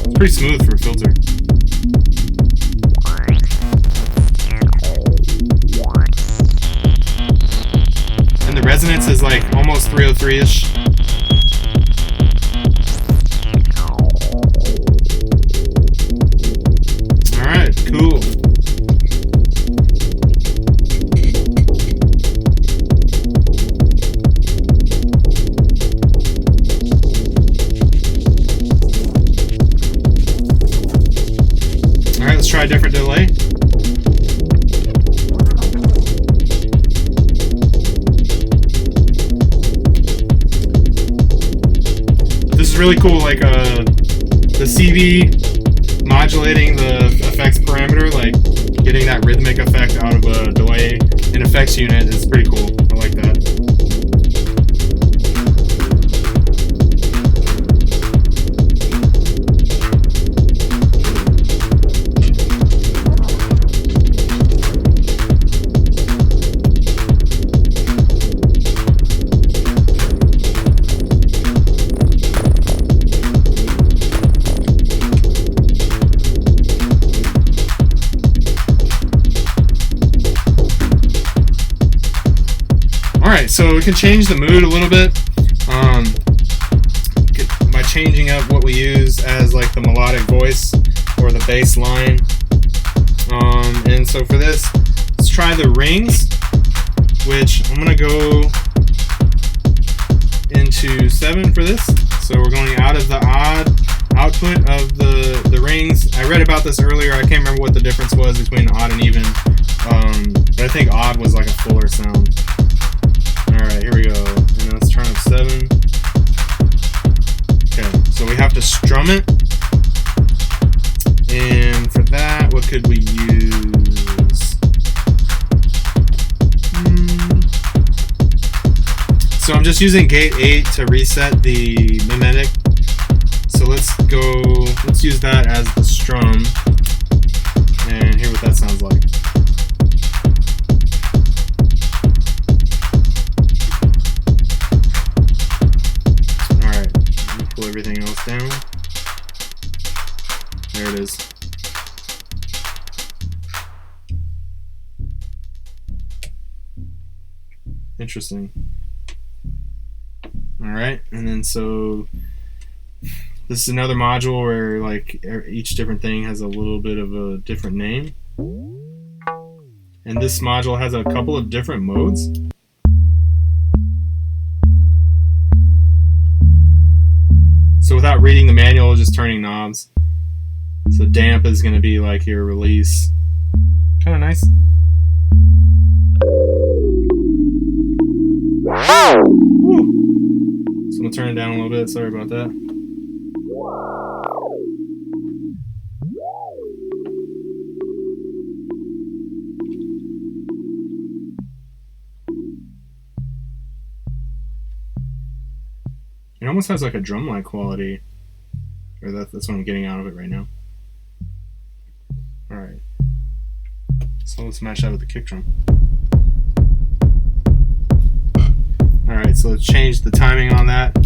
It's pretty smooth for a filter. And the resonance is like almost 303-ish. Alright, cool. Alright, let's try a different delay. really cool, like the CV modulating the effects parameter, like getting that rhythmic effect out of a delay and effects unit is pretty cool. I like that. Alright, so we can change the mood a little bit by changing up what we use as like the melodic voice or the bass line. And so for this, let's try the rings, which I'm going to go into 7 for this. So we're going out of the odd output of the rings. I read about this earlier. I can't remember what the difference was between odd and even. But I think odd was like a fuller sound. Alright, here we go. And let's turn up 7. Okay, so we have to strum it. And for that, what could we use? So I'm just using gate 8 to reset the mimetic. So let's use that as the strum. And hear what that sounds like. Everything else down. There it is. Interesting. Alright, and then so this is another module where like each different thing has a little bit of a different name. And this module has a couple of different modes. So without reading the manual, just turning knobs. So damp is going to be like your release. Kind of nice. Woo. So I'm going to turn it down a little bit. Sorry about that. It almost has like a drum-like quality, or that's what I'm getting out of it right now. Alright, so let's match that with the kick drum. Alright, so let's change the timing on that.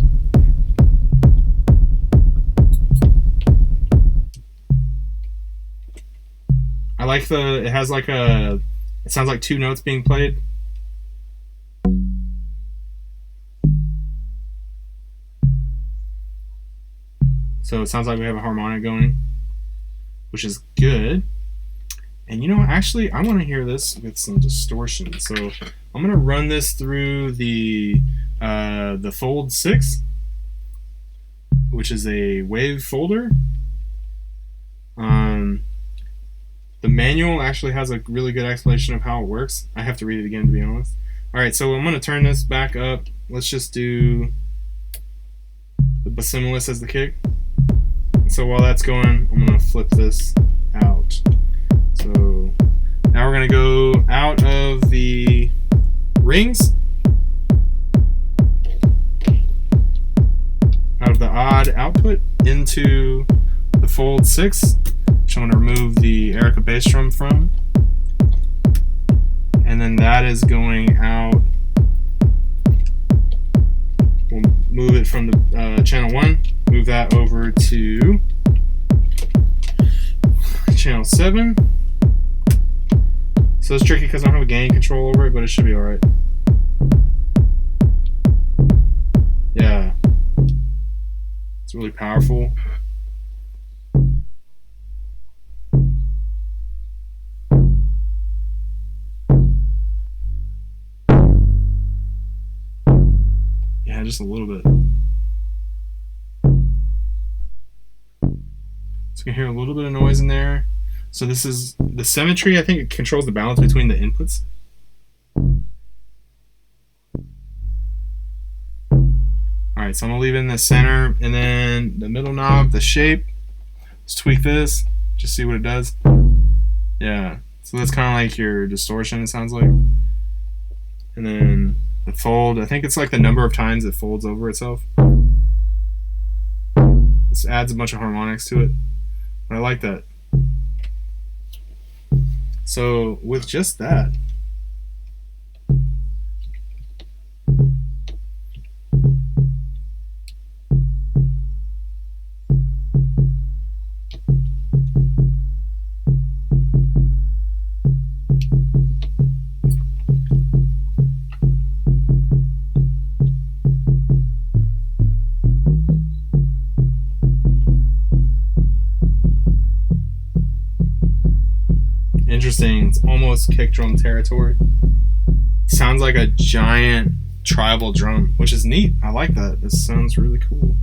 I like it has like it sounds like 2 notes being played. So it sounds like we have a harmonic going, which is good. And you know what, actually I want to hear this with some distortion. So I'm going to run this through the Fold 6, which is a wave folder. The manual actually has a really good explanation of how it works. I have to read it again to be honest. Alright, so I'm going to turn this back up. Let's just do the Bassimilus as the kick. So while that's going, I'm going to flip this out. So now we're going to go out of the rings, out of the odd output into the Fold 6, which I'm going to remove the Erica bass drum from. And then that is going out. We'll move it from the channel 1. Move that over to channel 7. So it's tricky because I don't have a gain control over it, but it should be alright. Yeah. It's really powerful. Yeah, just a little bit. So you can hear a little bit of noise in there. So this is the symmetry. I think it controls the balance between the inputs. Alright, Alright, so I'm going to leave it in the center, and then the middle knob, the shape, let's tweak this, just see what it does. Yeah, so that's kind of like your distortion, it sounds like. And then the fold, I think it's like the number of times it folds over itself. This adds a bunch of harmonics to it. I like that. So with just that, interesting, it's almost kick drum territory. Sounds like a giant tribal drum, which is neat. I like that. This sounds really cool.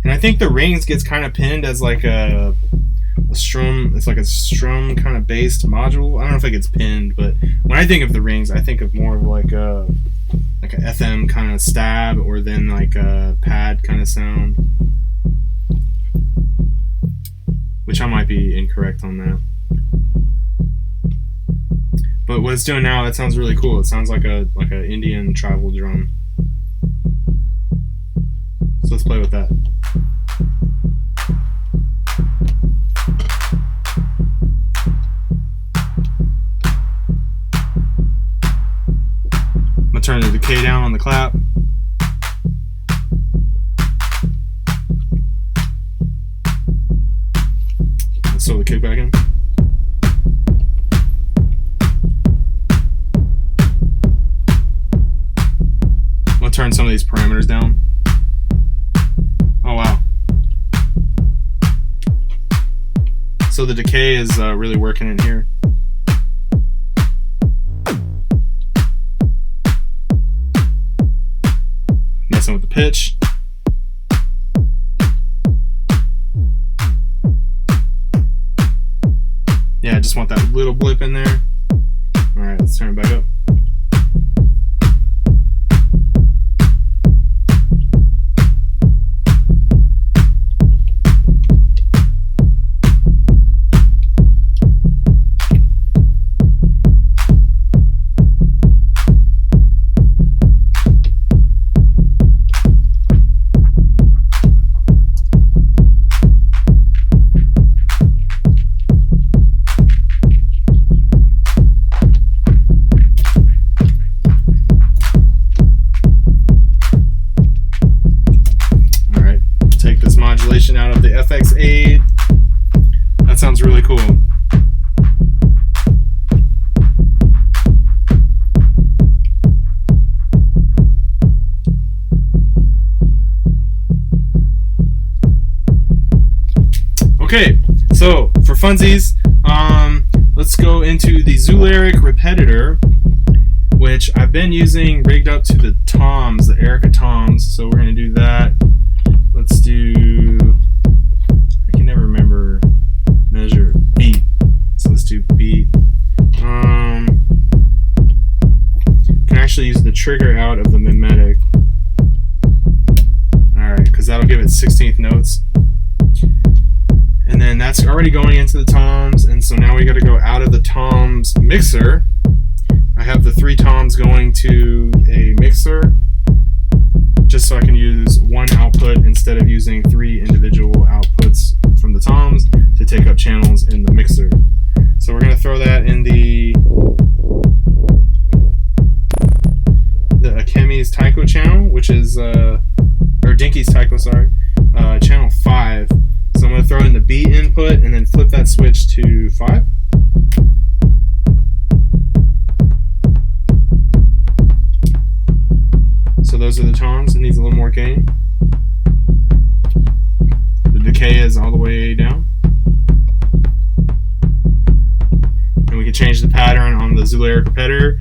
And I think the rings gets kind of pinned as like a strum. It's like a strum kind of based module. I don't know if it gets pinned, but when I think of the rings, I think of more of like a FM kind of stab, or then like a pad kind of sound. Which I might be incorrect on that. But what it's doing now, that sounds really cool. It sounds like a Indian tribal drum. So let's play with that. I'm gonna turn the decay down on the clap. Let's throw the kick back in. I'm gonna turn some of these parameters down. Oh wow. So the decay is really working in here. Messing with the pitch. Yeah, I just want that little blip in there. Alright, let's turn it back up. Out of the FX aid. That sounds really cool. Okay, so for funsies, let's go into the Localiq repetitor, which I've been using rigged up to the toms, the Erica toms. So we're going to do that. Let's do, I can never remember, measure, beat. So let's do beat. Can actually use the trigger out of the mimetic. Alright, because that'll give it 16th notes. And then that's already going into the toms, and so now we got to go out of the toms mixer. I have the 3 toms going to a mixer, just so I can use one output instead of using 3 individual outputs from the toms to take up channels in the mixer. So we're going to throw that in the Akemi's Taiko channel, which is, or Dinky's Taiko, sorry, channel 5. So I'm going to throw in the B input and then flip that switch to 5. So those are the toms. It needs a little more gain. The decay is all the way down. And we can change the pattern on the Localiq repetitor.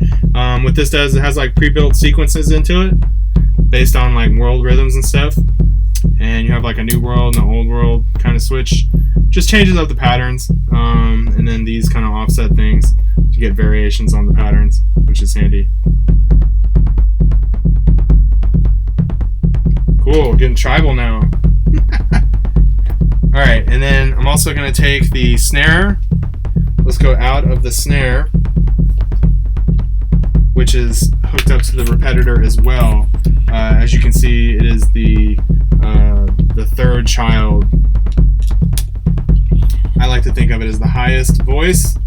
What this does, it has like pre-built sequences into it based on like world rhythms and stuff. And you have like a new world and an old world kind of switch. Just changes up the patterns. And then these kind of offset things to get variations on the patterns, which is handy. Cool, getting tribal now. Alright, and then I'm also going to take the snare. Let's go out of the snare, which is hooked up to the repetitor as well. As you can see, it is the third child. I like to think of it as the highest voice.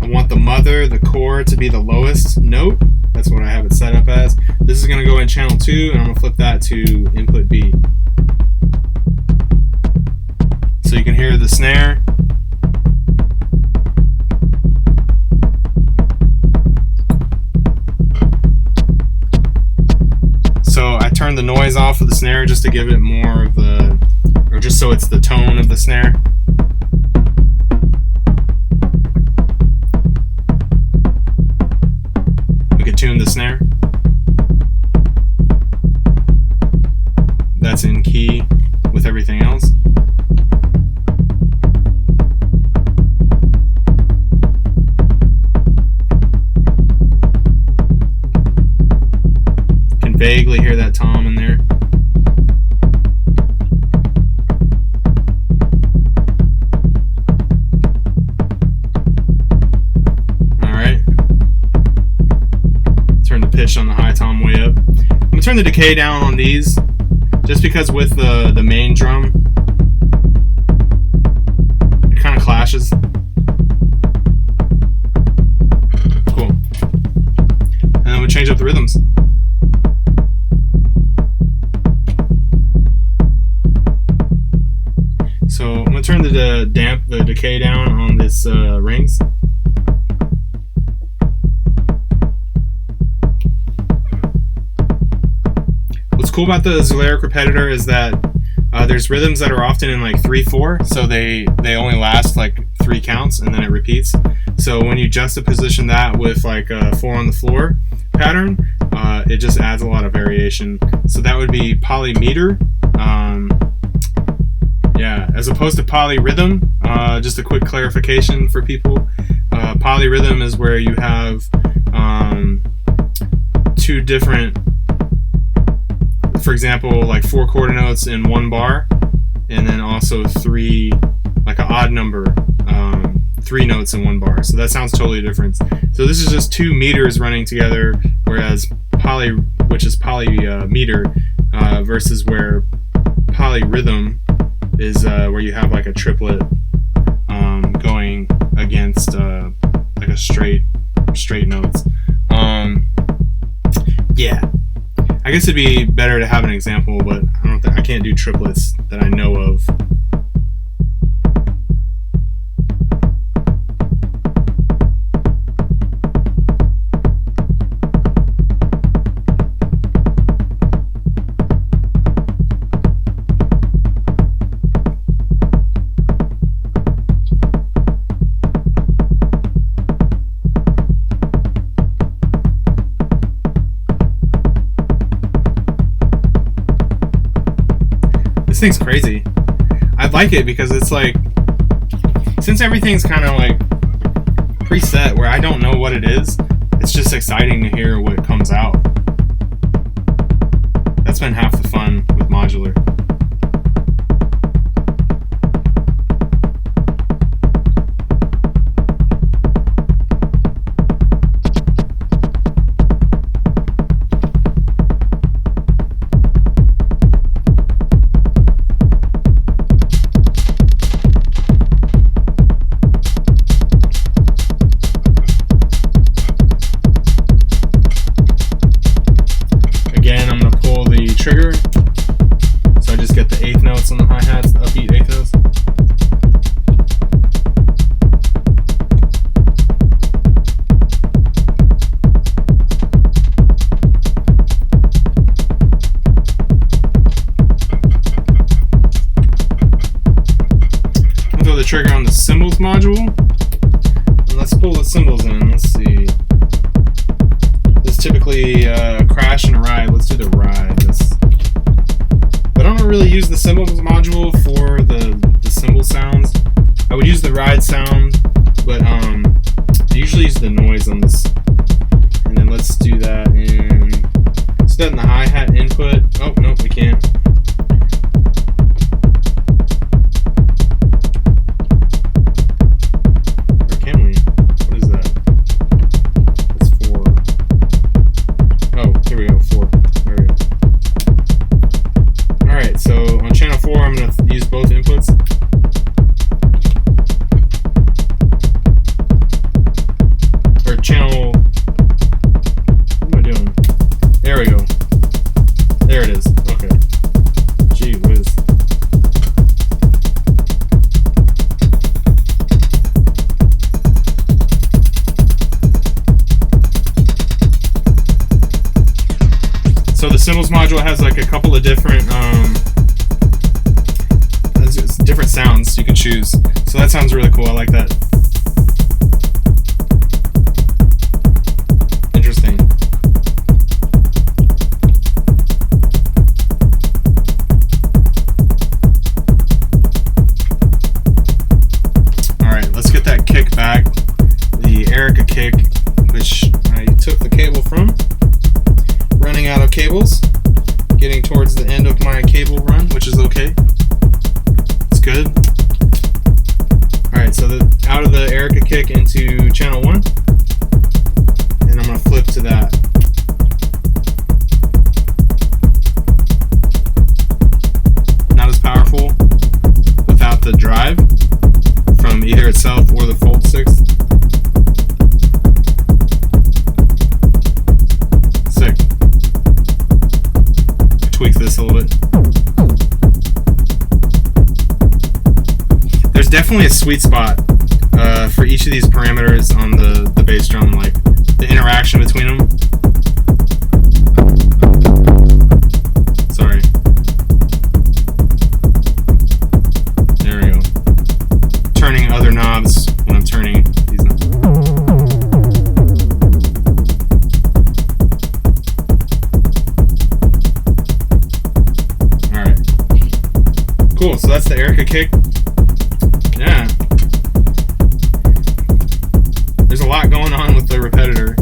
I want the mother, the core, to be the lowest note. That's what I have it set up as. This is going to go in channel 2, and I'm going to flip that to input B. So you can hear the snare. So I turned the noise off of the snare just to give it more of the, or just so it's the tone of the snare. We could tune the snare. That's in key with everything else. Can vaguely hear that tom in there. Pitch on the high tom way up. I'm gonna turn the decay down on these, just because with the main drum, it kind of clashes. Cool. And then we'll change up the rhythms. So I'm gonna turn the decay down on this rings. What's cool about the Localiq repetitor is that there's rhythms that are often in like 3/4, so they only last like 3 counts and then it repeats. So when you juxtaposition that with like a 4 on the floor pattern, it just adds a lot of variation. So that would be polymeter, yeah, as opposed to polyrhythm. Just a quick clarification for people. Polyrhythm is where you have 2 different, for example, like 4 quarter notes in 1 bar, and then also 3, like an odd number, 3 notes in 1 bar. So that sounds totally different. So this is just 2 meters running together, whereas which is polymeter, versus where polyrhythm is where you have like a triplet going against like a straight notes. Yeah. I guess it'd be better to have an example, but I can't do triplets that I know of. This thing's crazy. I like it because it's like, since everything's kind of like preset where I don't know what it is, it's just exciting to hear what comes out. That's been half the fun with Modular. Trigger, so I just get the 8th notes on the hi-hats, the upbeat 8th notes. I'll throw the trigger on the Cymbals module, and let's pull the cymbals in. Let's see. This is typically crash and a ride. Let's do the ride. But I don't really use the Cymbals module for the cymbal sounds. I would use the ride sound, but I usually use the noise on this. And then let's do that in the hi-hat input. So the Cymbals module has like a couple of different different sounds you can choose. So that sounds really cool. I like that. Interesting. Alright, let's get that kick back. The Erica kick, which I took the cable from. Running out of cables. Getting towards the end of my cable run, which is okay. It's good. Alright, so out of the Erica kick into channel 1. And I'm going to flip to that. Not as powerful without the drive from either itself or the Fold 6. Sick. Tweak this a little bit. There's definitely a sweet spot for each of these parameters on the bass drum, like the interaction between them. Sorry. There we go. Turning other knobs when I'm turning these knobs. Alright. Cool, so that's the Erica kick. Yeah. There's a lot going on with the repetitor.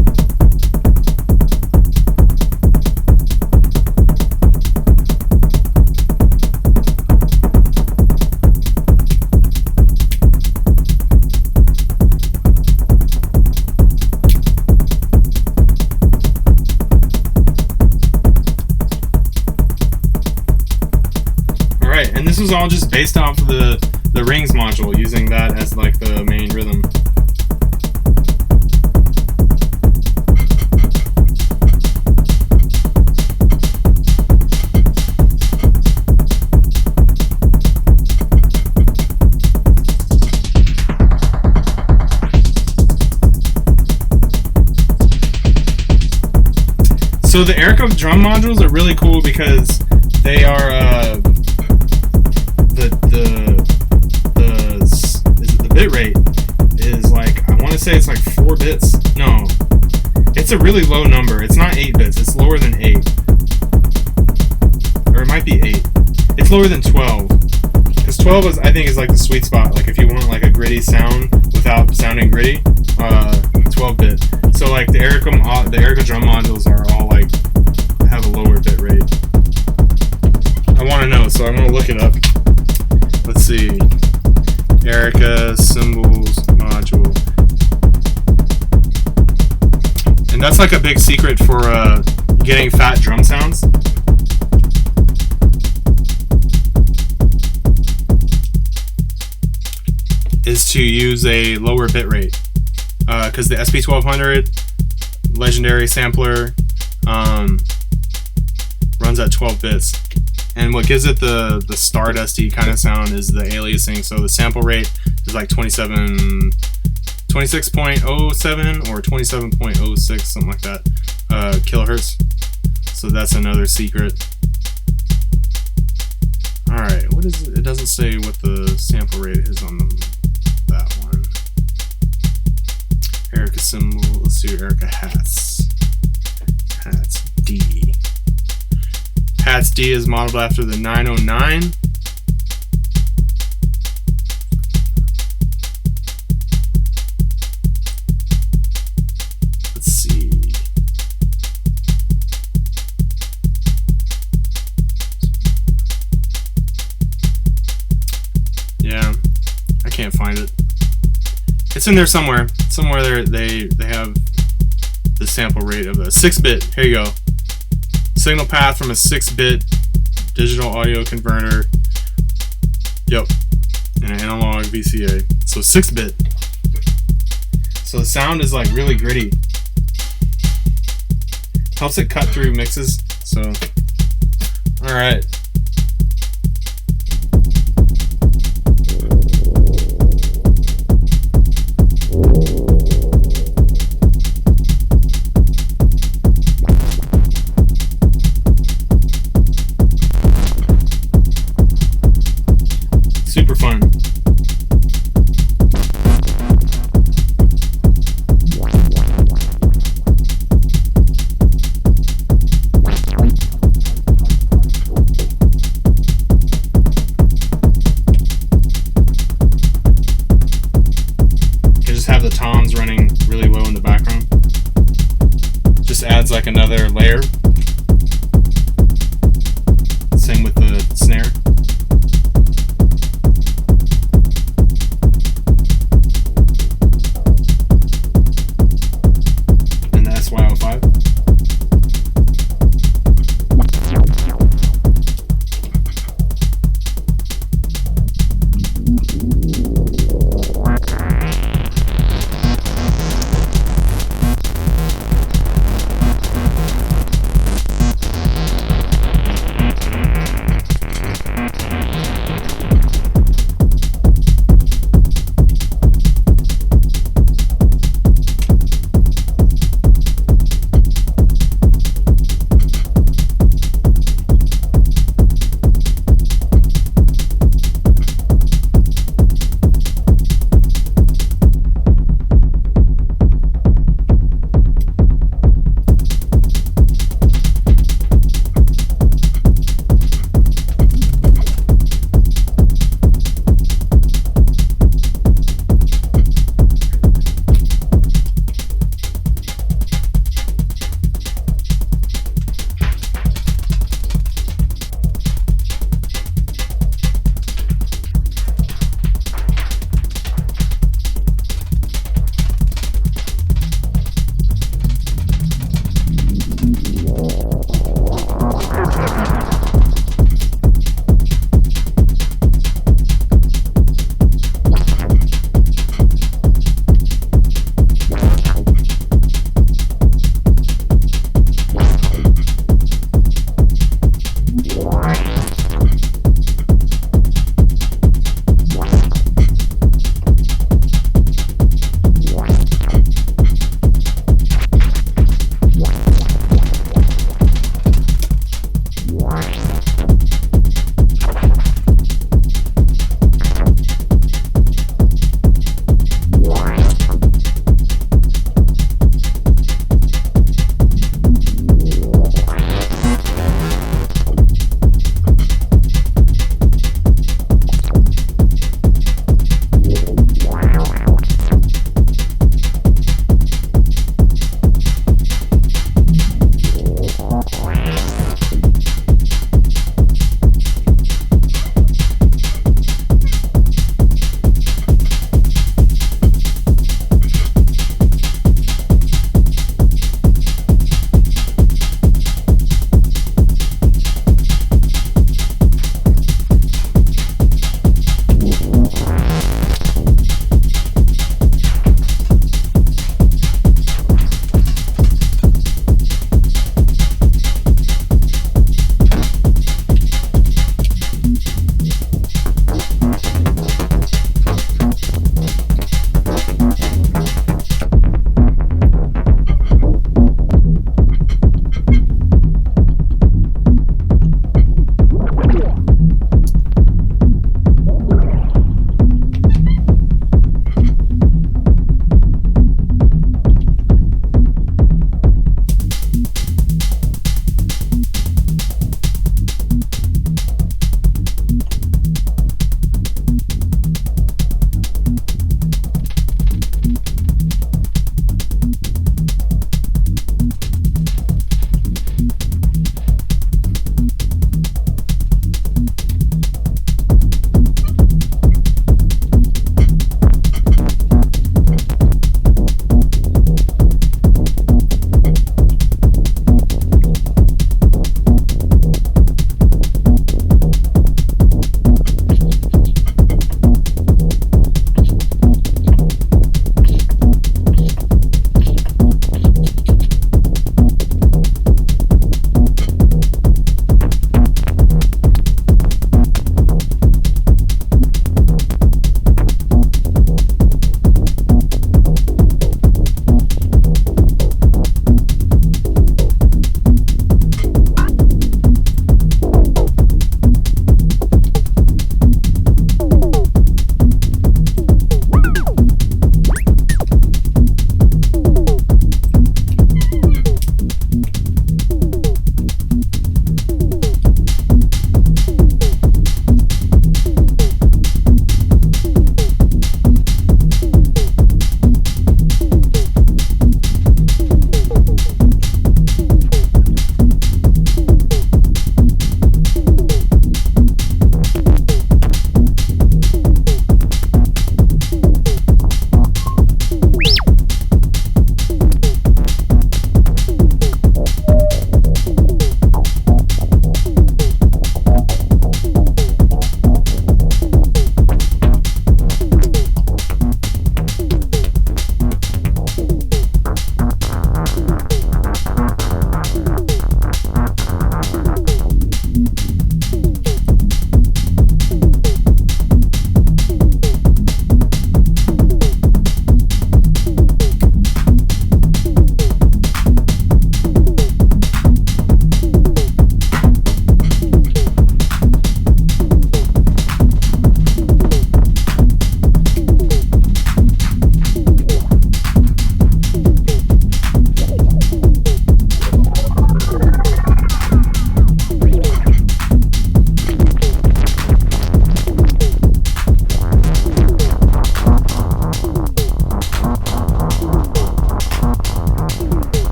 Alright, and this was all just based off of the rings module, using that as like the main rhythm. So the Erica drum modules are really cool because they are the bit rate is like, I want to say it's like 4 bits. No, it's a really low number. It's not 8 bits. It's lower than 8, or it might be 8. It's lower than 12, because 12 is, I think, is like the sweet spot. Like if you want like a gritty sound without sounding gritty, 12 bit. So like the Erica drum modules are all like have a lower bit rate. I want to know, so I'm gonna look it up. Let's see. Erica Cymbals module. And that's like a big secret for getting fat drum sounds. Is to use a lower bit rate. Because the SP1200 legendary sampler runs at 12 bits. And what gives it the Stardusty kind of sound is the aliasing. So the sample rate is like 26.07 or 27.06, something like that, kilohertz. So that's another secret. Alright, what is it? It doesn't say what the sample rate is on that one. Erica Cymbal, let's do Erica Hats. Hats D. Hats D is modeled after the 909. Let's see. Yeah, I can't find it. It's in there somewhere. Somewhere there they have the sample rate of a 6-bit. Here you go. Signal path from a 6-bit digital audio converter. Yep. And an analog VCA. So 6-bit. So the sound is like really gritty. Helps it cut through mixes. So, alright. Super fun. Have the toms running really low in the background. Just adds like another layer. Same with the snare. And the SY05.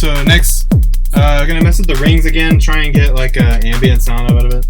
So next, gonna mess with the rings again, try and get like an ambient sound out of it.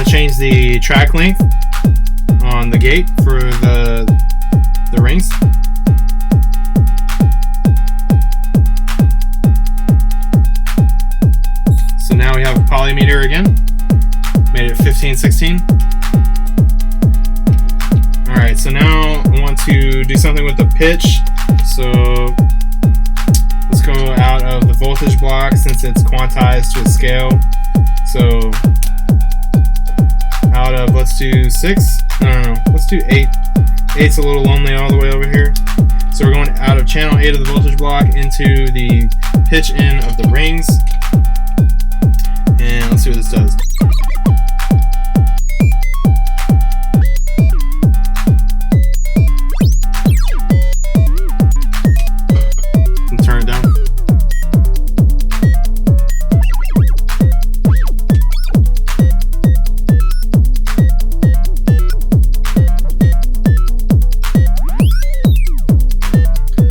Change the track length on the gate for the rings. So now we have a polymeter again. Made it 1516. Alright, so now I want to do something with the pitch. So let's go out of the voltage block since it's quantized to a scale. So out of, let's do 6, no, let's do 8. 8's a little lonely all the way over here. So we're going out of channel 8 of the voltage block into the pitch in of the rings. And let's see what this does. And turn it down.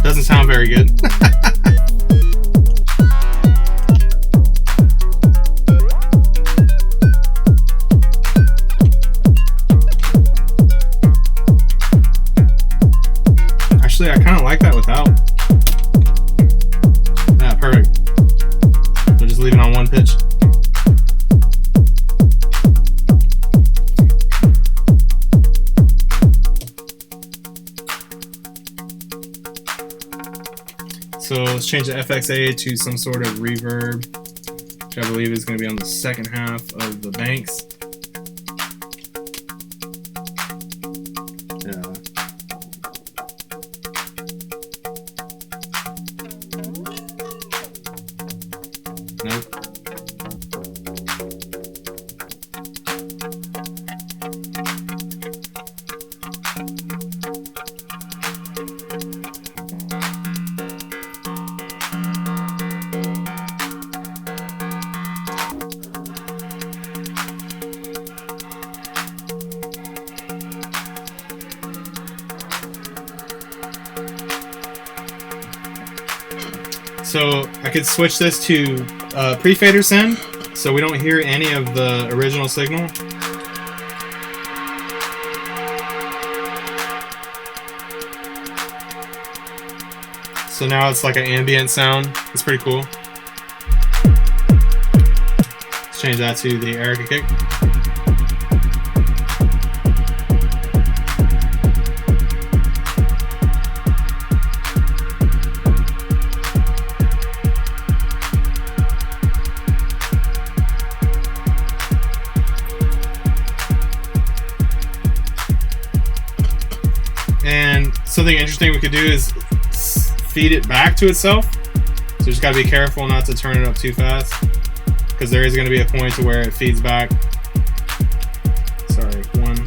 Doesn't sound very good. Actually, I kind of like that without. Yeah, perfect. We'll just leave it on one pitch. So let's change the FXA to some sort of reverb, which I believe is going to be on the second half of the banks. Nope. So I could switch this to pre-fader send, so we don't hear any of the original signal. So now it's like an ambient sound. It's pretty cool. Let's change that to the Erica kick. And something interesting we could do is feed it back to itself. So just gotta be careful not to turn it up too fast, because there is gonna be a point to where it feeds back. Sorry, 1.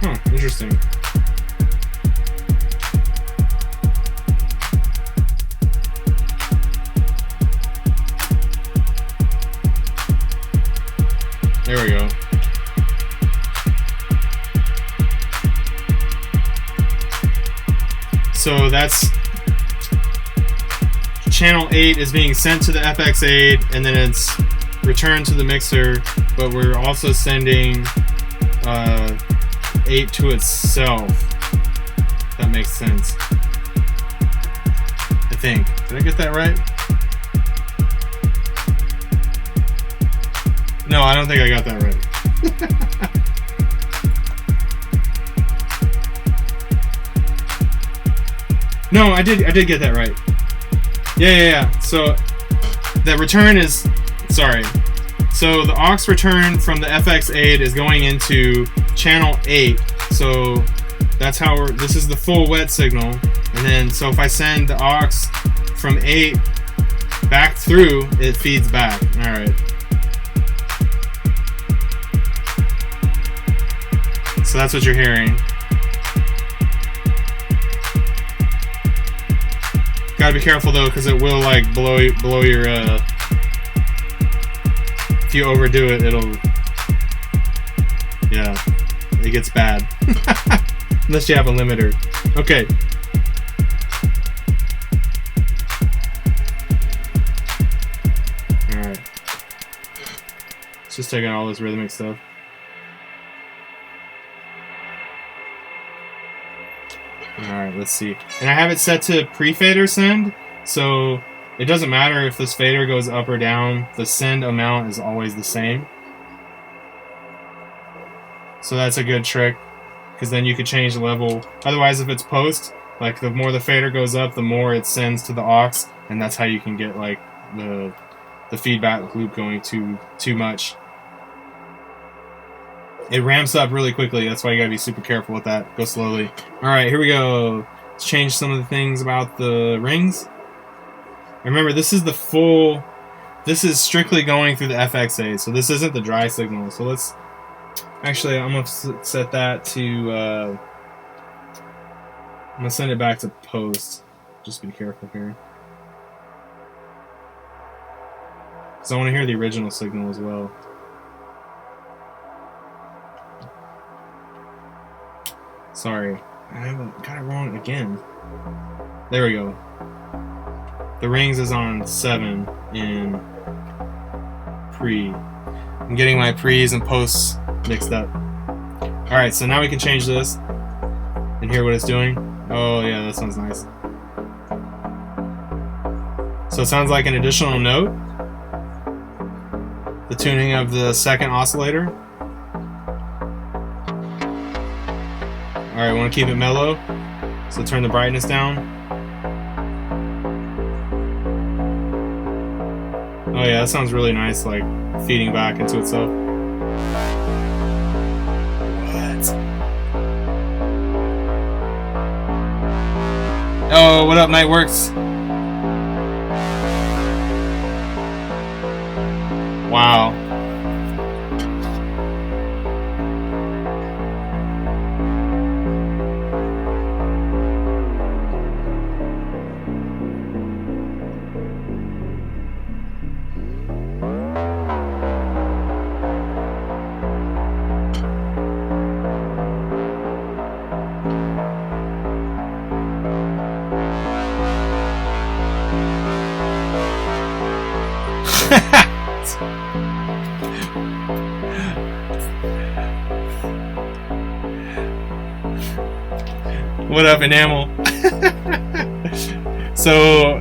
Huh, interesting. There we go. So that's channel 8 is being sent to the FX8 and then it's returned to the mixer, but we're also sending 8 to itself. That makes sense. I think. Did I get that right? No, I don't think I got that right. No, I did get that right. Yeah. So the return is, sorry. So the aux return from the FX8 is going into channel 8. So that's how this is the full wet signal. And then, so if I send the aux from 8 back through, it feeds back. Alright. So that's what you're hearing. Gotta be careful though, because it will like blow your if you overdo it, it'll, yeah, it gets bad. Unless you have a limiter. Okay. Alright. Let's just take out all this rhythmic stuff. Alright, let's see. And I have it set to pre-fader send, so it doesn't matter if this fader goes up or down, the send amount is always the same. So that's a good trick, because then you could change the level. Otherwise, if it's post, like the more the fader goes up, the more it sends to the aux, and that's how you can get like the feedback loop going too much. It ramps up really quickly, that's why you gotta be super careful with that. Go slowly. Alright, here we go. Let's change some of the things about the rings. Remember, this is the full, this is strictly going through the FX8, so this isn't the dry signal. So let's, actually, I'm going to set that to, I'm going to send it back to post. Just be careful here. Because I want to hear the original signal as well. Sorry, I got it wrong again. There we go. The rings is on 7 in pre. I'm getting my pre's and posts mixed up. Alright, so now we can change this and hear what it's doing. Oh yeah, that sounds nice. So it sounds like an additional note. The tuning of the second oscillator. Alright, I want to keep it mellow, so turn the brightness down. Oh yeah, that sounds really nice, like feeding back into itself. What? Oh, what up, Nightworks? Wow. What up, Enamel? So,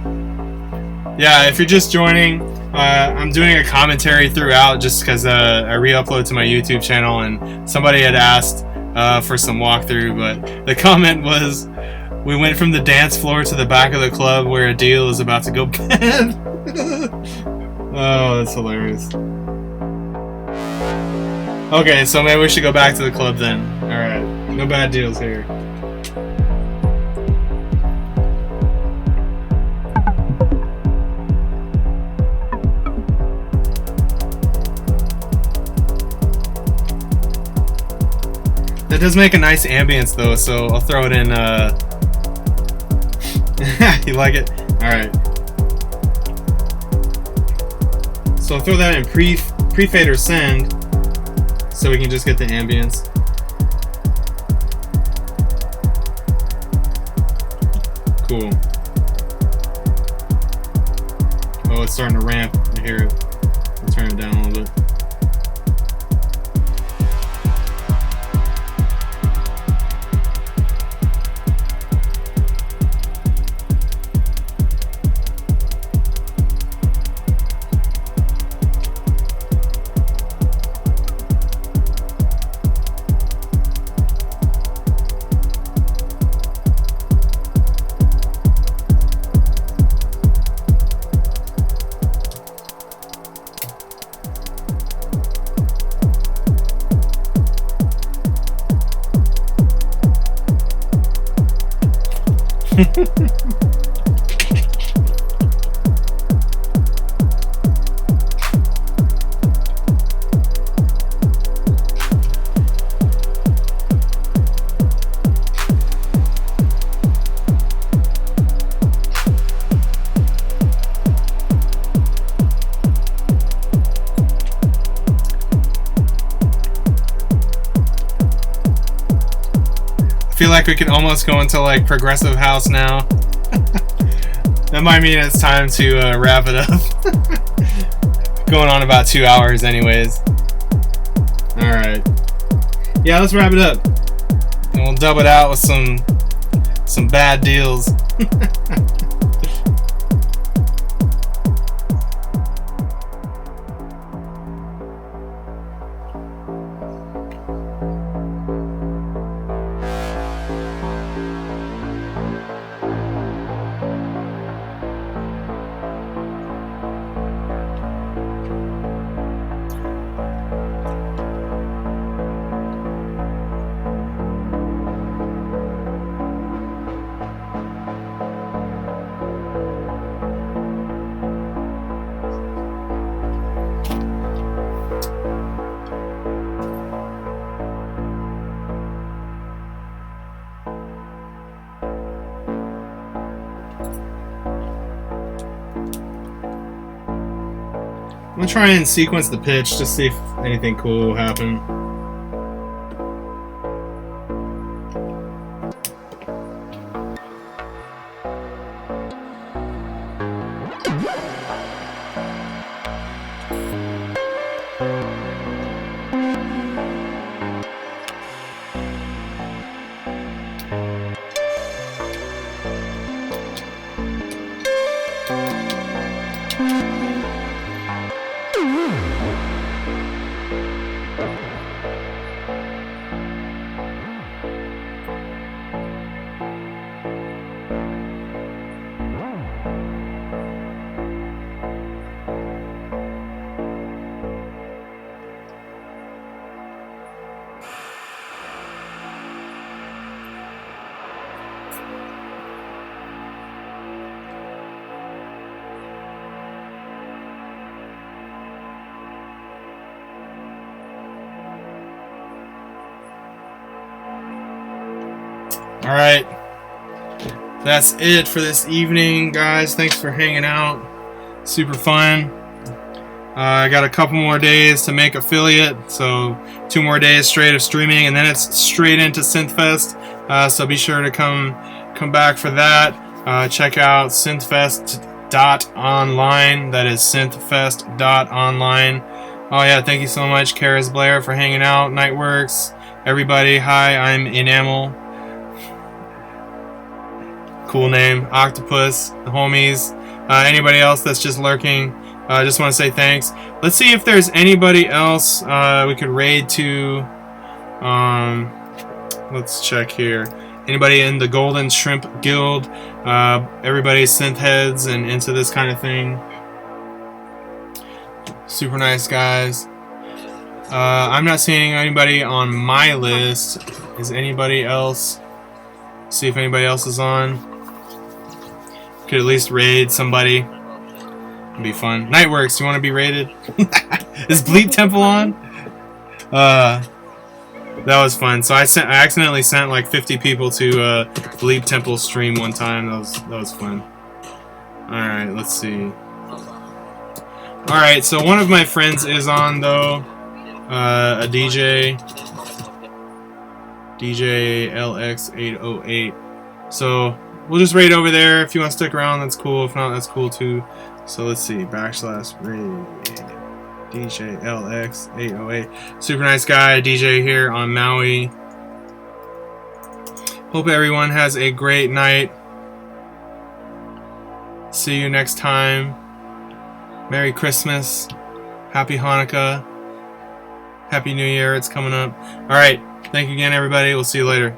yeah, if you're just joining, I'm doing a commentary throughout just because I re-upload to my YouTube channel, and somebody had asked for some walkthrough, but the comment was, we went from the dance floor to the back of the club where a deal is about to go bad. Oh, that's hilarious. Okay, so maybe we should go back to the club then. Alright, no bad deals here. That does make a nice ambience though, so I'll throw it in, you like it? Alright. So I'll throw that in pre-fader send, so we can just get the ambience. Cool. Oh, it's starting to ramp. I hear it. I'll turn it down a little bit. I feel like we can almost go into like progressive house now. That might mean it's time to wrap it up. Going on about 2 hours anyways. Alright. Yeah, let's wrap it up. And we'll dub it out with some bad deals. I'm gonna try and sequence the pitch to see if anything cool will happen. Alright, that's it for this evening, guys. Thanks for hanging out. Super fun. I got a couple more days to make affiliate, so 2 more days straight of streaming, and then it's straight into Synthfest. So be sure to come back for that. Check out synthfest.online. That is synthfest.online. Oh yeah, thank you so much, Karis Blair, for hanging out. Nightworks, everybody. Hi, I'm Enamel. Cool name. Octopus, the homies. Anybody else that's just lurking, I just want to say thanks. Let's see if there's anybody else we could raid to. Let's check here. Anybody in the Golden Shrimp Guild? Everybody's synth heads and into this kind of thing. Super nice guys. I'm not seeing anybody on my list. Is anybody else? See if anybody else is on. Could at least raid somebody. It'd be fun. Nightworks, you want to be raided? Is Bleep Temple on? That was fun. So I accidentally sent like 50 people to Bleep Temple stream one time. That was fun. All right, let's see. All right, so one of my friends is on though. A DJ LX808. So we'll just raid over there. If you want to stick around, that's cool. If not, that's cool too. So let's see. / raid DJ LX808. Super nice guy. DJ here on Maui. Hope everyone has a great night. See you next time. Merry Christmas. Happy Hanukkah. Happy New Year. It's coming up. Alright. Thank you again, everybody. We'll see you later.